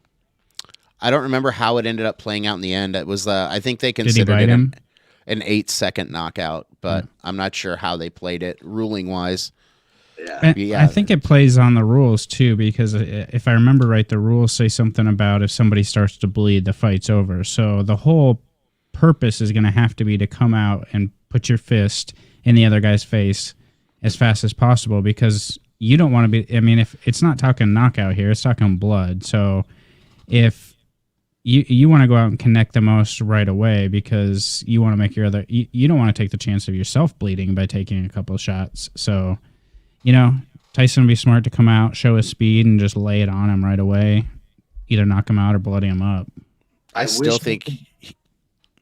I don't remember how it ended up playing out in the end. It was I think they Did he considered bite it him? an 8-second knockout, but I'm not sure how they played it ruling wise. Yeah. Yeah. I think it plays on the rules too, because if I remember right, the rules say something about if somebody starts to bleed, the fight's over. So the whole purpose is going to have to be to come out and put your fist in the other guy's face as fast as possible, because you don't want to be. I mean, if it's not talking knockout here, it's talking blood. So if you want to go out and connect the most right away, because you want to make your other. You don't want to take the chance of yourself bleeding by taking a couple of shots. So. Tyson would be smart to come out, show his speed, and just lay it on him right away. Either knock him out or bloody him up. I still wish- think.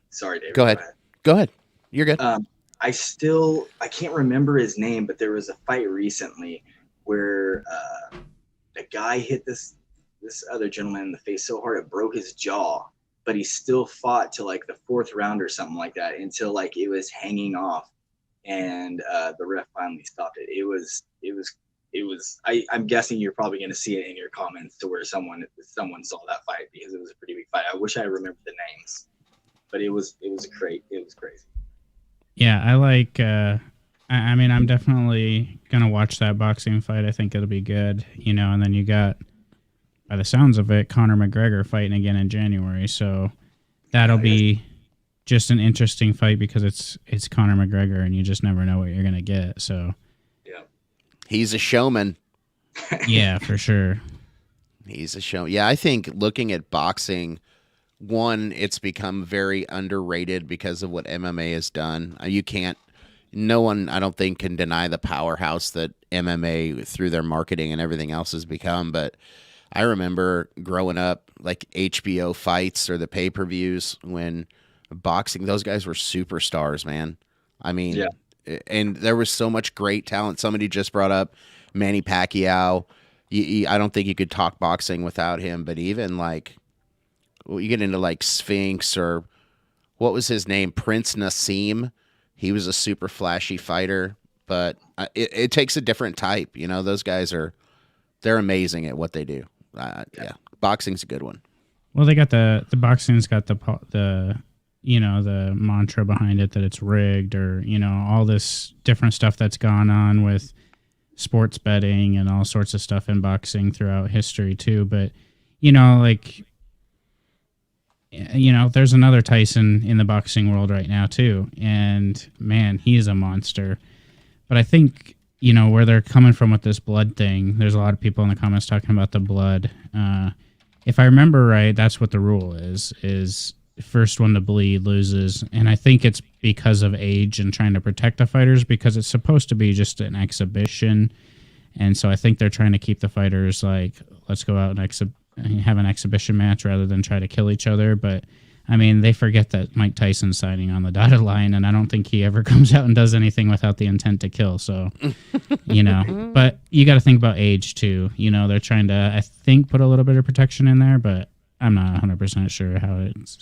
Sorry, David. Go ahead. Go ahead. You're good. I can't remember his name, but there was a fight recently where a guy hit this other gentleman in the face so hard it broke his jaw, but he still fought to like the 4th round or something like that until like it was hanging off, and the ref finally stopped it. It was. I'm guessing you're probably going to see it in your comments to where someone saw that fight, because it was a pretty big fight. I wish I remembered the names, but it was crazy. Yeah, I like. I mean, I'm definitely gonna watch that boxing fight. I think it'll be good. And then you got, by the sounds of it, Conor McGregor fighting again in January. So that'll be just an interesting fight, because it's Conor McGregor, and you just never know what you're gonna get. So. He's a showman. Yeah, for sure. He's a show. Yeah, I think looking at boxing, one, it's become very underrated because of what MMA has done. No one, I don't think, can deny the powerhouse that MMA through their marketing and everything else has become. But I remember growing up, like HBO fights or the pay-per-views, when boxing, those guys were superstars, man. I mean, yeah. And there was so much great talent. Somebody just brought up Manny Pacquiao. I don't think you could talk boxing without him. But even like, you get into like Sphinx, or what was his name? Prince Nassim. He was a super flashy fighter, but it takes a different type. Those guys they're amazing at what they do. Yeah, boxing's a good one. Well, they got the boxing's got the mantra behind it that it's rigged, or, all this different stuff that's gone on with sports betting and all sorts of stuff in boxing throughout history too. But, there's another Tyson in the boxing world right now too. And man, he's a monster. But I think, where they're coming from with this blood thing, there's a lot of people in the comments talking about the blood. If I remember right, that's what the rule is first one to bleed loses. And I think it's because of age and trying to protect the fighters, because it's supposed to be just an exhibition. And so I think they're trying to keep the fighters like, let's go out and have an exhibition match rather than try to kill each other. But I mean, they forget that Mike Tyson's signing on the dotted line, and I don't think he ever comes out and does anything without the intent to kill. So, but you got to think about age too. They're trying to, I think, put a little bit of protection in there, but I'm not 100% sure how it's.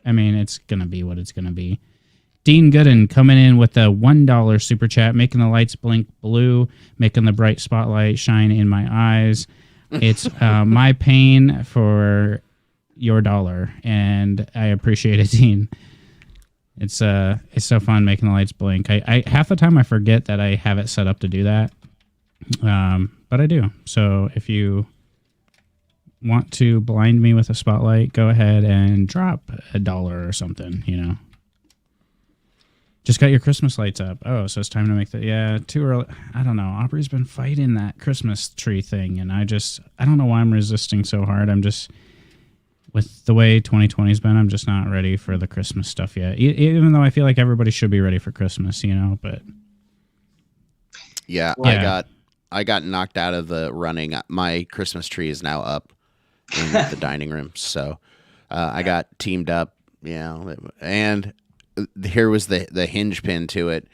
I mean, it's going to be what it's going to be. Dean Gooden coming in with a $1 super chat, making the lights blink blue, making the bright spotlight shine in my eyes. It's my pain for your dollar, and I appreciate it, Dean. It's so fun making the lights blink. I half the time I forget that I have it set up to do that, but I do. So if you want to blind me with a spotlight, go ahead and drop $1 or something, Just got your Christmas lights up. Oh, so it's time to make too early. I don't know. Aubrey's been fighting that Christmas tree thing, and I don't know why I'm resisting so hard. I'm just, with the way 2020's been, I'm just not ready for the Christmas stuff yet. Even though I feel like everybody should be ready for Christmas, but. Yeah, Yeah. I got knocked out of the running. My Christmas tree is now up in the dining room, so I got teamed up. Yeah, and here was the hinge pin to it.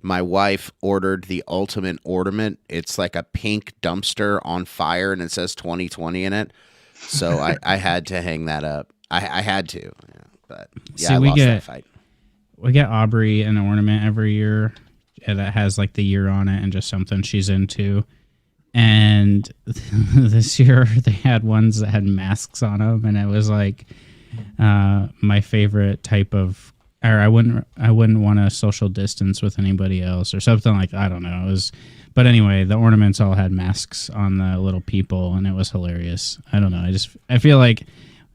My wife ordered the ultimate ornament. It's like a pink dumpster on fire, and it says 2020 in it. So I had to hang that up. I had to, yeah, but yeah, See, I lost that fight. we get Aubrey an ornament every year that has like the year on it and just something she's into. And this year they had ones that had masks on them, and it was like my favorite type of. Or I wouldn't want to social distance with anybody else or something like I don't know. It was, but anyway, the ornaments all had masks on the little people, and it was hilarious. I don't know. I feel like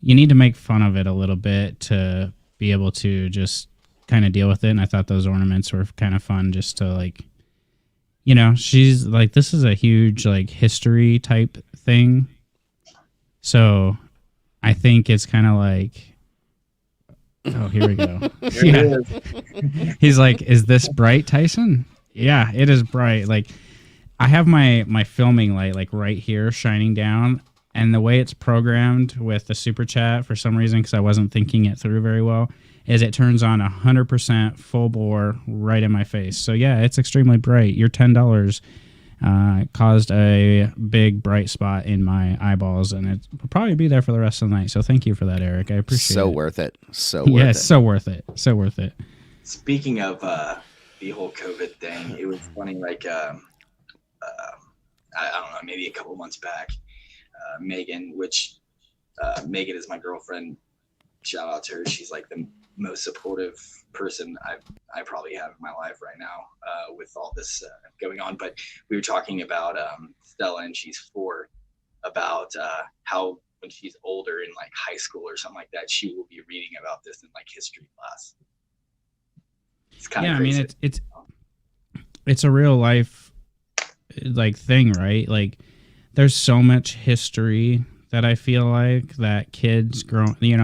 you need to make fun of it a little bit to be able to just kind of deal with it. And I thought those ornaments were kind of fun just to like, she's like, this is a huge like history type thing. So I think it's kind of like, oh, here we go. Yeah. He's like, is this bright, Tyson? Yeah, it is bright. Like I have my filming light like right here shining down, and the way it's programmed with the super chat for some reason, because I wasn't thinking it through very well, is it turns on 100% full bore right in my face. So yeah, it's extremely bright. Your $10 caused a big bright spot in my eyeballs, and it will probably be there for the rest of the night. So thank you for that, Eric. I appreciate it. So worth it. So worth it. Yeah, so worth it. So worth it. Speaking of the whole COVID thing, it was funny. Like I don't know, maybe a couple months back, Megan, which Megan is my girlfriend. Shout out to her. She's like the most supportive person I probably have in my life right now with all this going on. But we were talking about Stella, and she's 4, about how when she's older in like high school or something like that, she will be reading about this in like history class. It's kind of crazy. I mean, it's a real life like thing, right? Like there's so much history that I feel like that kids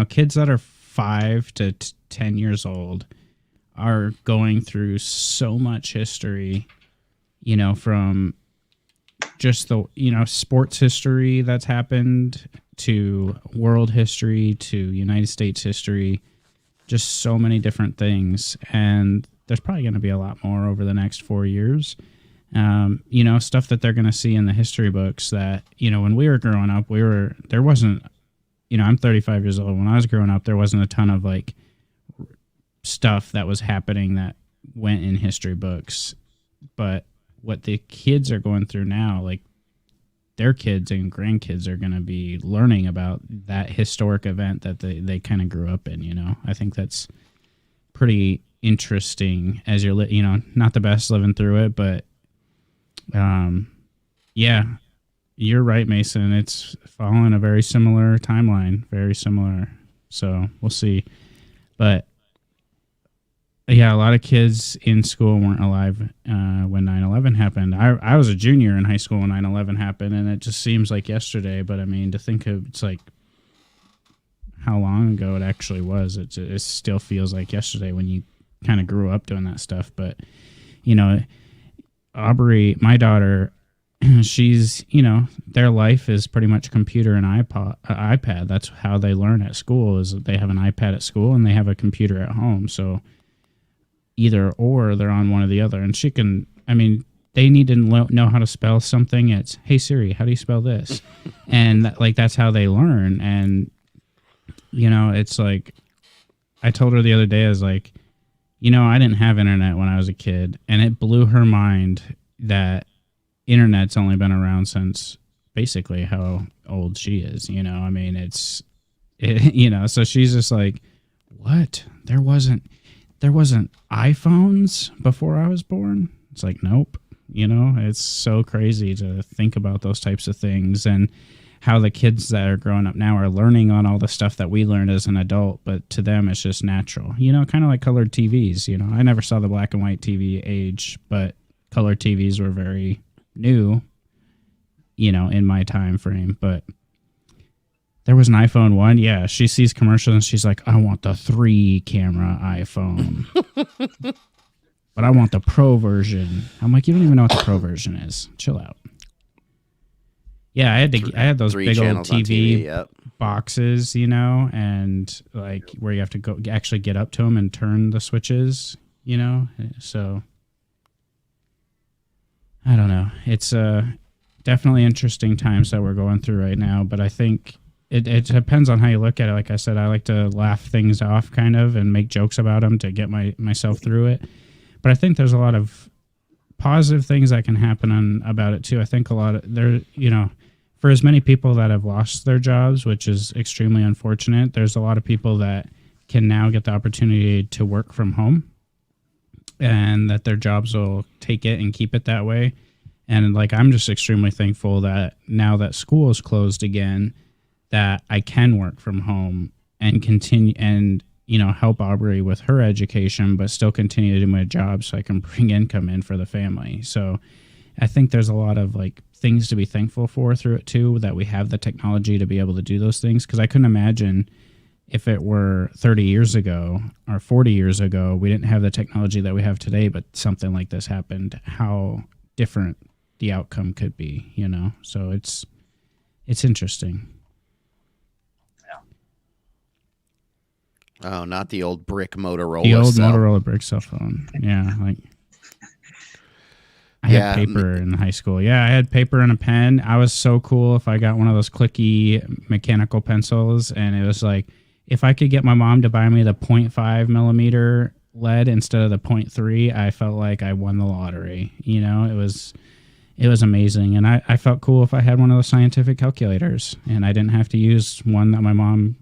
kids that are 5 to 10 years old are going through so much history, from just the, sports history that's happened to world history to United States history, just so many different things. And there's probably going to be a lot more over the next 4 years. Stuff that they're going to see in the history books that, when we were growing up, there wasn't, I'm 35 years old. When I was growing up, there wasn't a ton of like stuff that was happening that went in history books. But what the kids are going through now, like their kids and grandkids are going to be learning about that historic event that they kind of grew up in, I think that's pretty interesting as you're, not the best living through it, but yeah, you're right, Mason. It's following a very similar timeline, very similar. So we'll see. But yeah, a lot of kids in school weren't alive when 9/11 happened. I was a junior in high school when 9/11 happened, and it just seems like yesterday. But I mean, to think of it's like how long ago it actually was. It still feels like yesterday when you kind of grew up doing that stuff. But Aubrey, my daughter, she's, their life is pretty much computer and iPad. That's how they learn at school, is they have an iPad at school and they have a computer at home. So either or, they're on one or the other. And they need to know how to spell something. It's, hey Siri, how do you spell this? And that's how they learn. And, it's like, I told her the other day, I was like, I didn't have internet when I was a kid, and it blew her mind that internet's only been around since basically how old she is. So she's just like, what? There wasn't iPhones before I was born. It's like, nope. It's so crazy to think about those types of things and how the kids that are growing up now are learning on all the stuff that we learned as an adult, but to them it's just natural, kind of like colored TVs. I never saw the black and white TV age, but color TVs were very new, in my time frame. But there was an iPhone 1. Yeah, she sees commercials and she's like, I want the 3 camera iPhone. but I want the pro version. I'm like, you don't even know what the pro version is. Chill out. Yeah, I had those 3 big old channels on TV Yep. boxes, you know, and like where you have to go actually get up to them and turn the switches, you know. So I don't know. It's definitely interesting times that we're going through right now, but I think it depends on how you look at it. Like I said, I like to laugh things off kind of and make jokes about them to get myself through it. But I think there's a lot of positive things that can happen about it too. I think a lot of there, you know, for as many people that have lost their jobs, which is extremely unfortunate, there's a lot of people that can now get the opportunity to work from home and that their jobs will take it and keep it that way. And like, I'm just extremely thankful that now that school is closed again, that I can work from home and continue and, you know, help Aubrey with her education, but still continue to do my job so I can bring income in for the family. So I think there's a lot of like things to be thankful for through it too, that we have the technology to be able to do those things. Cause I couldn't imagine if it were 30 years ago or 40 years ago, we didn't have the technology that we have today, but something like this happened, how different the outcome could be, you know? So it's interesting. Oh, not the old brick Motorola. The old cell. Motorola brick cell phone. Yeah. Like I had paper in high school. Yeah, I had paper and a pen. I was so cool if I got one of those clicky mechanical pencils, and it was like if I could get my mom to buy me the 0.5 millimeter lead instead of the 0.3, I felt like I won the lottery. You know, it was amazing, and I felt cool if I had one of those scientific calculators, and I didn't have to use one that my mom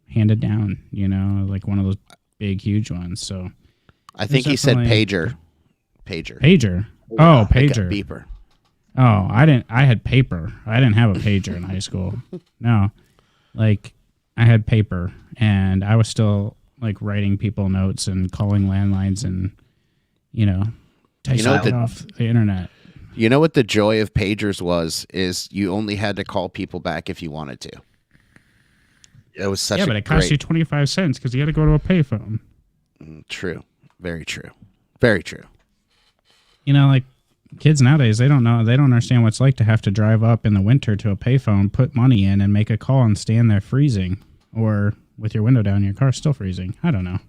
handed down. You know, like one of those big, huge ones. So I think he said pager. Pager. Oh, pager. Like a beeper. Oh, I had paper. I didn't have a pager in high school. No. Like I had paper and I was still like writing people notes and calling landlines and, you know, typing off the internet. You know what the joy of pagers was, is you only had to call people back if you wanted to. It was such but it cost you 25 cents because you had to go to a payphone. True. Very true. Very true. You know, like kids nowadays, they don't understand what it's like to have to drive up in the winter to a payphone, put money in, and make a call and stand there freezing, or with your window down, your car's still freezing. I don't know.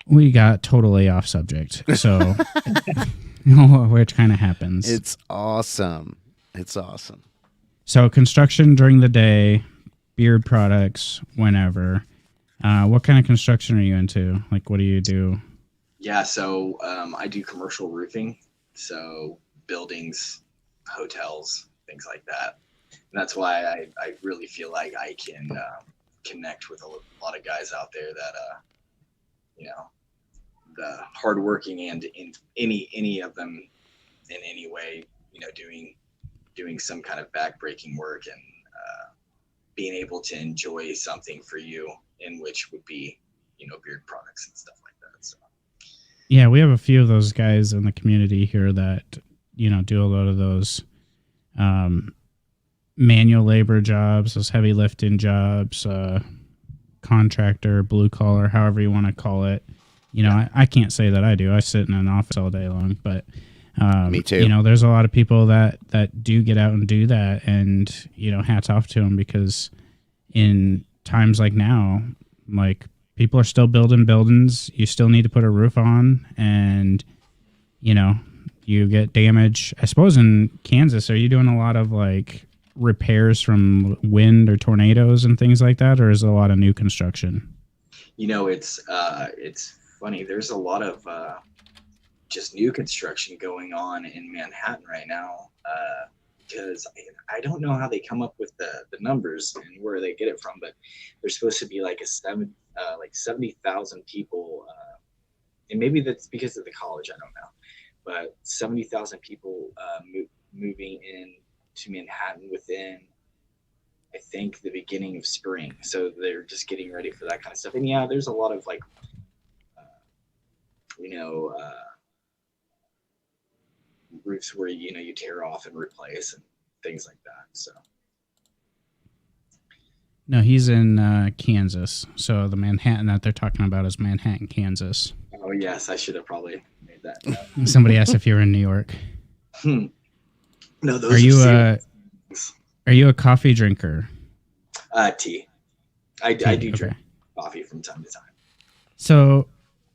We got totally off subject, so which kind of happens. It's awesome. It's awesome. So construction during the day, beard products whenever. What kind of construction are you into? Like, what do you do? Yeah, so I do commercial roofing, so buildings, hotels, things like that. And that's why I really feel like I can connect with a lot of guys out there that, you know, the hardworking and in any of them in any way, you know, doing some kind of backbreaking work and being able to enjoy something for you, in which would be, you know, beard products and stuff like that. So. Yeah, we have a few of those guys in the community here that, you know, do a lot of those manual labor jobs, those heavy lifting jobs, contractor, blue collar, however you want to call it. You know, I can't say that I do. I sit in an office all day long, but me too. You know, there's a lot of people that do get out and do that, and, you know, hats off to them, because in times like now, like, people are still building buildings. You still need to put a roof on, and, you know, you get damage. I suppose in Kansas, are you doing a lot of like repairs from wind or tornadoes and things like that, or is it a lot of new construction? You know, it's funny. There's a lot of just new construction going on in Manhattan right now, because I don't know how they come up with the numbers and where they get it from, but there's supposed to be like 70,000 people, and maybe that's because of the college, I don't know, but 70,000 people moving in to Manhattan within, I think, the beginning of spring. So they're just getting ready for that kind of stuff. And yeah, there's a lot of like, roofs where, you know, you tear off and replace and things like that. So. No, he's in Kansas. So the Manhattan that they're talking about is Manhattan, Kansas. Oh yes, I should have probably made that. Somebody asked if you were in New York. No, those Are you serious things. are you a coffee drinker? Tea. I Tea, do drink okay. coffee from time to time. So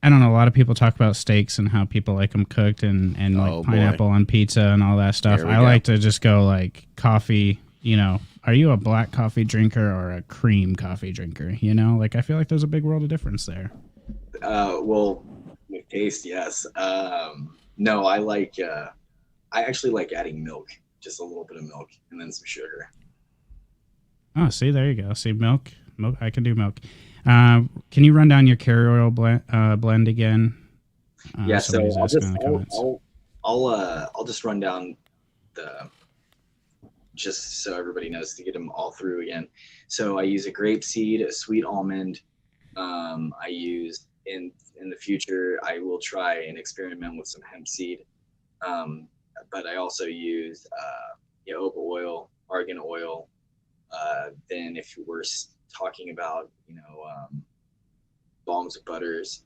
I don't know. A lot of people talk about steaks and how people like them cooked and like Oh, boy. pineapple on pizza and all that stuff. Here we I go. like to just go like coffee. You know, are you a black coffee drinker or a cream coffee drinker? You know, like I feel like there's a big world of difference there. Well, with taste, yes. No, I actually like adding milk, just a little bit of milk, and then some sugar. Oh, see, there you go. See, milk. I can do milk. Can you run down your carrier oil blend again? Yeah, so somebody's asking in the comments. I'll just run down the just so everybody knows to get them all through again. So I use a grapeseed, a sweet almond. I use in the future I will try and experiment with some hemp seed. But I also use jojoba oil, argan oil. Then if we're talking about balms of butters,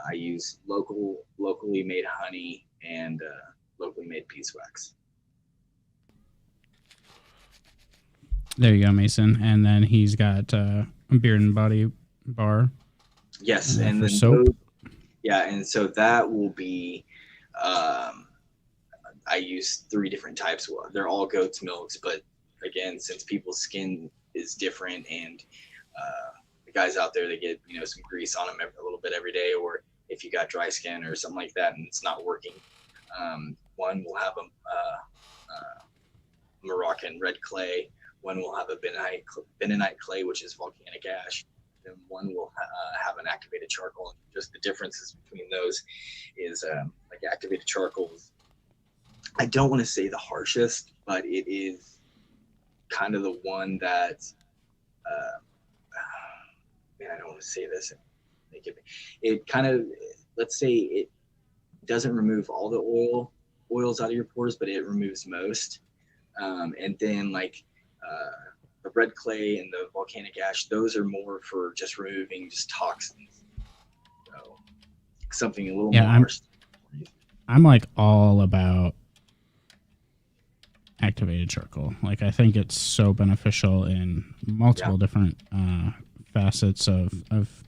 I use locally made honey and locally made beeswax. There you go, Mason. And then he's got a Beard and Body bar. Yes, for and then soap. and so that will be. I use 3 different types. Well, they're all goat's milks, but again, since people's skin is different, and the guys out there, they get some grease on them a little bit every day, or if you got dry skin or something like that and it's not working, one will have a Moroccan red clay, one will have a bentonite clay, which is volcanic ash, and one will have an activated charcoal. Just the differences between those is like activated charcoal, I don't want to say the harshest, but it is kind of the one that man, I don't want to say this. It kind of, let's say it doesn't remove all the oils out of your pores, but it removes most. And then like the red clay and the volcanic ash, those are more for just removing just toxins. So something a little more harsh. I'm like all about activated charcoal. Like I think it's so beneficial in multiple different facets of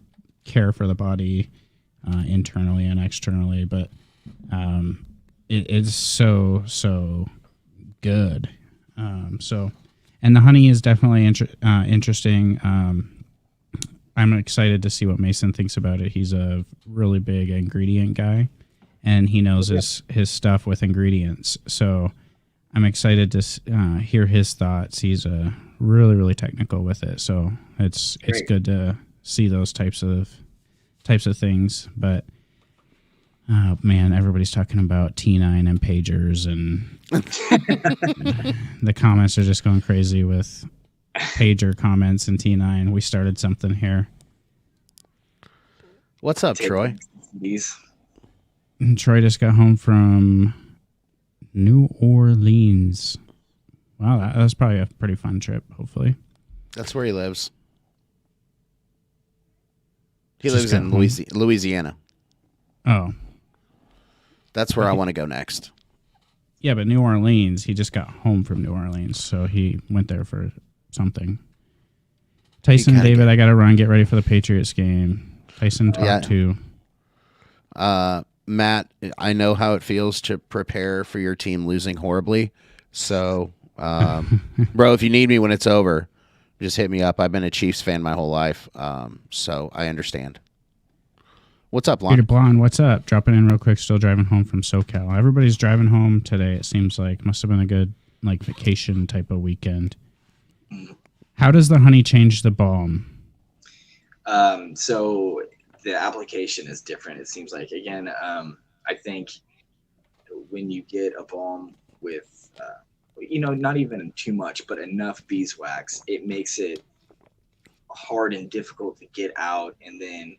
care for the body, internally and externally. But it's so good. And the honey is definitely interesting. I'm excited to see what Mason thinks about it. He's a really big ingredient guy, and he knows his stuff with ingredients. So I'm excited to hear his thoughts. He's really, really technical with it. So it's good to see those types of things. But oh man, everybody's talking about T9 and pagers, and the comments are just going crazy with pager comments and T9. We started something here. What's up, Troy? And Troy just got home from New Orleans. Wow, that was probably a pretty fun trip, hopefully. That's where he lives. He Just lives got in home. Louisiana. Oh. That's where I want to go next. Yeah, but New Orleans, he just got home from New Orleans, so he went there for something. Tyson, kinda David, I got to run. Get ready for the Patriots game. Tyson, talk to. Matt, I know how it feels to prepare for your team losing horribly. So, bro, if you need me when it's over, just hit me up. I've been a Chiefs fan my whole life, so I understand. What's up, Lon? Peter Blonde, what's up? Dropping in real quick. Still driving home from SoCal. Everybody's driving home today. It seems like must have been a good like vacation type of weekend. How does the honey change the balm? So the application is different. It seems like, again, I think when you get a balm with, not even too much, but enough beeswax, it makes it hard and difficult to get out, and then,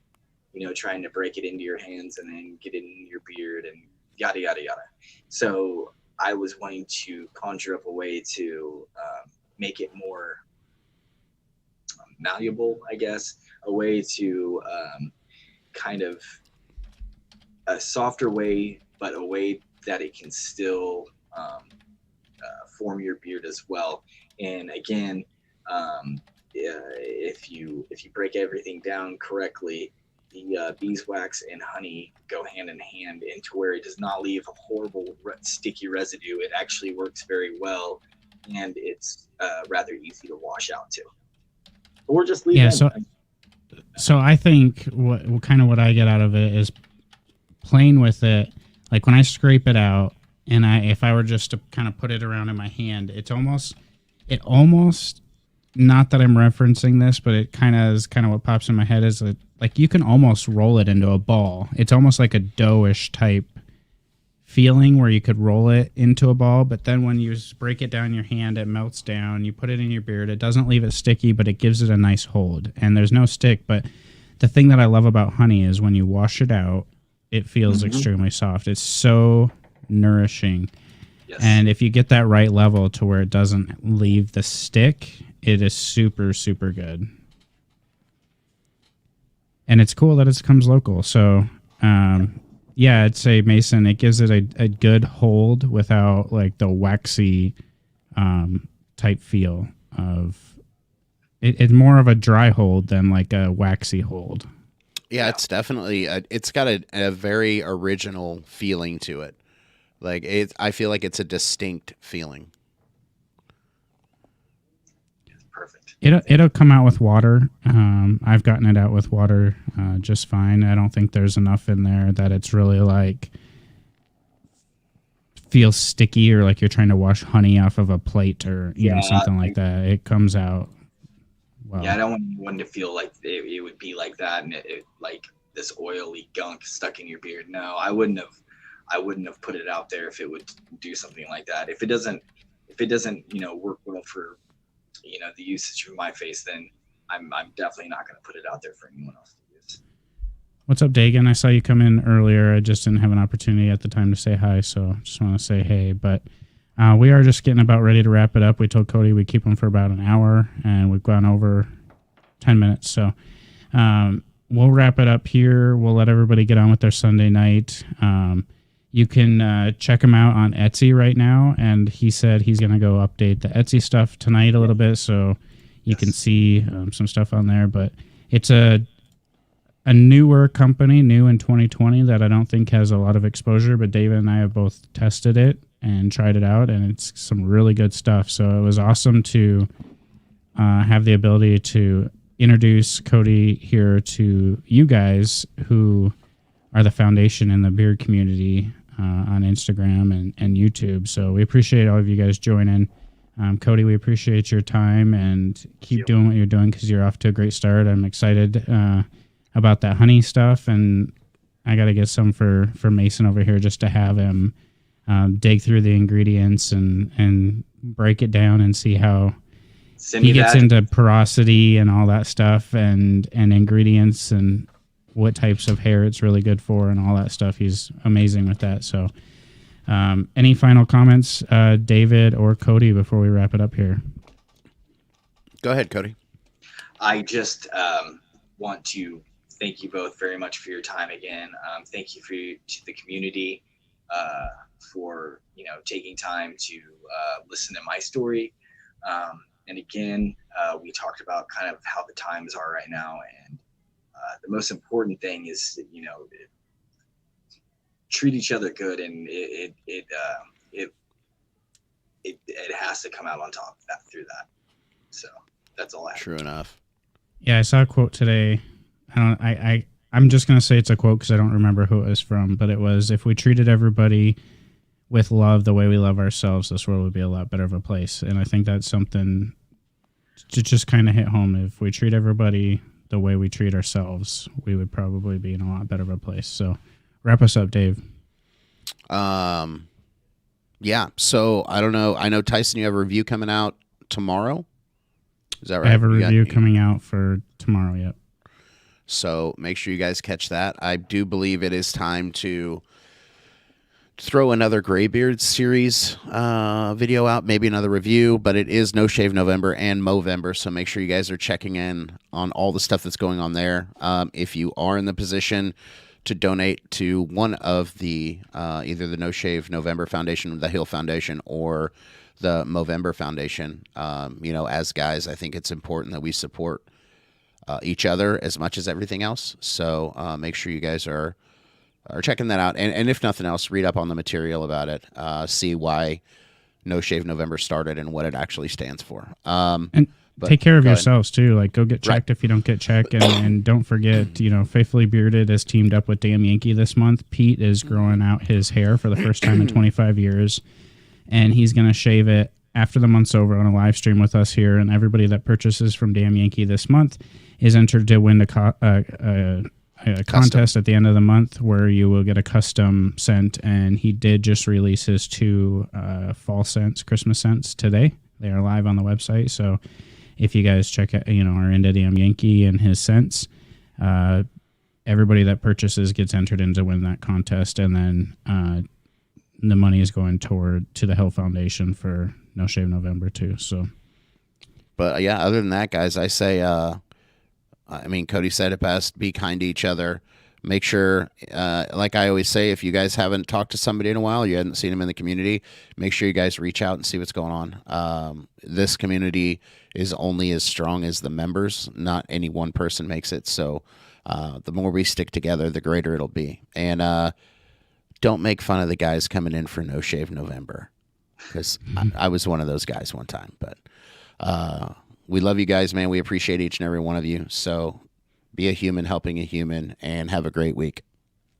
trying to break it into your hands and then get it in your beard and yada, yada, yada. So I was wanting to conjure up a way to make it more malleable, I guess, a way to kind of a softer way, but a way that it can still form your beard as well. And again, if you break everything down correctly, the beeswax and honey go hand in hand into where it does not leave a horrible sticky residue. It actually works very well, and it's rather easy to wash out too. Or just leave it in. So I think what I get out of it is playing with it. Like when I scrape it out, and if I were just to kind of put it around in my hand, it almost, not that I'm referencing this, but it kind of is what pops in my head is that, like, you can almost roll it into a ball. It's almost like a doughish type feeling where you could roll it into a ball, but then when you break it down in your hand, it melts down. You put it in your beard. It doesn't leave it sticky, but it gives it a nice hold. And there's no stick, but the thing that I love about honey is when you wash it out, it feels extremely soft. It's so nourishing. Yes. And if you get that right level to where it doesn't leave the stick, it is super, super good. And it's cool that it comes local. So, yeah, I'd say, Mason, it gives it a good hold without like the waxy type feel of it. It's more of a dry hold than like a waxy hold. Yeah, it's definitely it's got a very original feeling to it. Like I feel like it's a distinct feeling. Perfect. It'll come out with water. I've gotten it out with water just fine. I don't think there's enough in there that it's really like feels sticky or like you're trying to wash honey off of a plate or you know something like that. It comes out well. Yeah, I don't want anyone to feel like it would be like that and it like this oily gunk stuck in your beard. No, I wouldn't have put it out there if it would do something like that. If it doesn't work well for the usage of my face, then I'm definitely not going to put it out there for anyone else to use. What's up, Dagan? I saw you come in earlier. I just didn't have an opportunity at the time to say hi, so just want to say hey. But we are just getting about ready to wrap it up. We told Cody we'd keep him for about an hour, and we've gone over 10 minutes. So we'll wrap it up here. We'll let everybody get on with their Sunday night. You can check him out on Etsy right now, and he said he's going to go update the Etsy stuff tonight a little bit, so you can see some stuff on there. But it's a newer company, new in 2020, that I don't think has a lot of exposure, but David and I have both tested it and tried it out, and it's some really good stuff. So it was awesome to have the ability to introduce Cody here to you guys who are the foundation in the beard community on Instagram and YouTube. So we appreciate all of you guys joining. Cody, we appreciate your time and keep doing what you're doing because you're off to a great start. I'm excited about that honey stuff, and I got to get some for Mason over here just to have him dig through the ingredients and break it down and see how he gets into porosity and all that stuff and ingredients and what types of hair it's really good for and all that stuff. He's amazing with that. So any final comments, David or Cody, before we wrap it up here? Go ahead, Cody. I just want to thank you both very much for your time again. Thank you to the community for taking time to listen to my story. And again, we talked about kind of how the times are right now, and the most important thing is treat each other good, and it has to come out on top of that through that. So that's all I have. True enough. Yeah, I saw a quote today. I'm just gonna say it's a quote because I don't remember who it was from, but it was, if we treated everybody with love the way we love ourselves, this world would be a lot better of a place. And I think that's something to just kind of hit home. If we treat everybody the way we treat ourselves, we would probably be in a lot better of a place. So wrap us up, Dave. Yeah. So I don't know. I know, Tyson, you have a review coming out tomorrow. Is that right? I have a review coming out for tomorrow. Yep. So make sure you guys catch that. I do believe it is time to throw another Graybeard series video out, maybe another review, but it is No Shave November and Movember, so make sure you guys are checking in on all the stuff that's going on there. If you are in the position to donate to one of the either the No Shave November Foundation, the Hill Foundation, or the Movember Foundation. As guys, I think it's important that we support each other as much as everything else. So make sure you guys are checking that out. And if nothing else, read up on the material about it. See why No Shave November started and what it actually stands for. And take care of yourselves too. Like, go get checked if you don't get checked, and don't forget, Faithfully Bearded has teamed up with Damn Yankee this month. Pete is growing out his hair for the first time in 25 years, and he's going to shave it after the month's over on a live stream with us here. And everybody that purchases from Damn Yankee this month is entered to win a contest at the end of the month where you will get a custom scent. And he did just release his 2 fall scents, Christmas scents today. They are live on the website. So if you guys check out, are into Damn Yankee and his scents, everybody that purchases gets entered in to win that contest. And then the money is going to the Hill Foundation for No Shave November too. So, but yeah, other than that, guys, I say, Cody said it best, be kind to each other. Make sure, like I always say, if you guys haven't talked to somebody in a while, you hadn't seen them in the community, make sure you guys reach out and see what's going on. This community is only as strong as the members. Not any one person makes it. So the more we stick together, the greater it'll be. And don't make fun of the guys coming in for No Shave November, because I was one of those guys one time. But we love you guys, man. We appreciate each and every one of you. So be a human helping a human, and have a great week.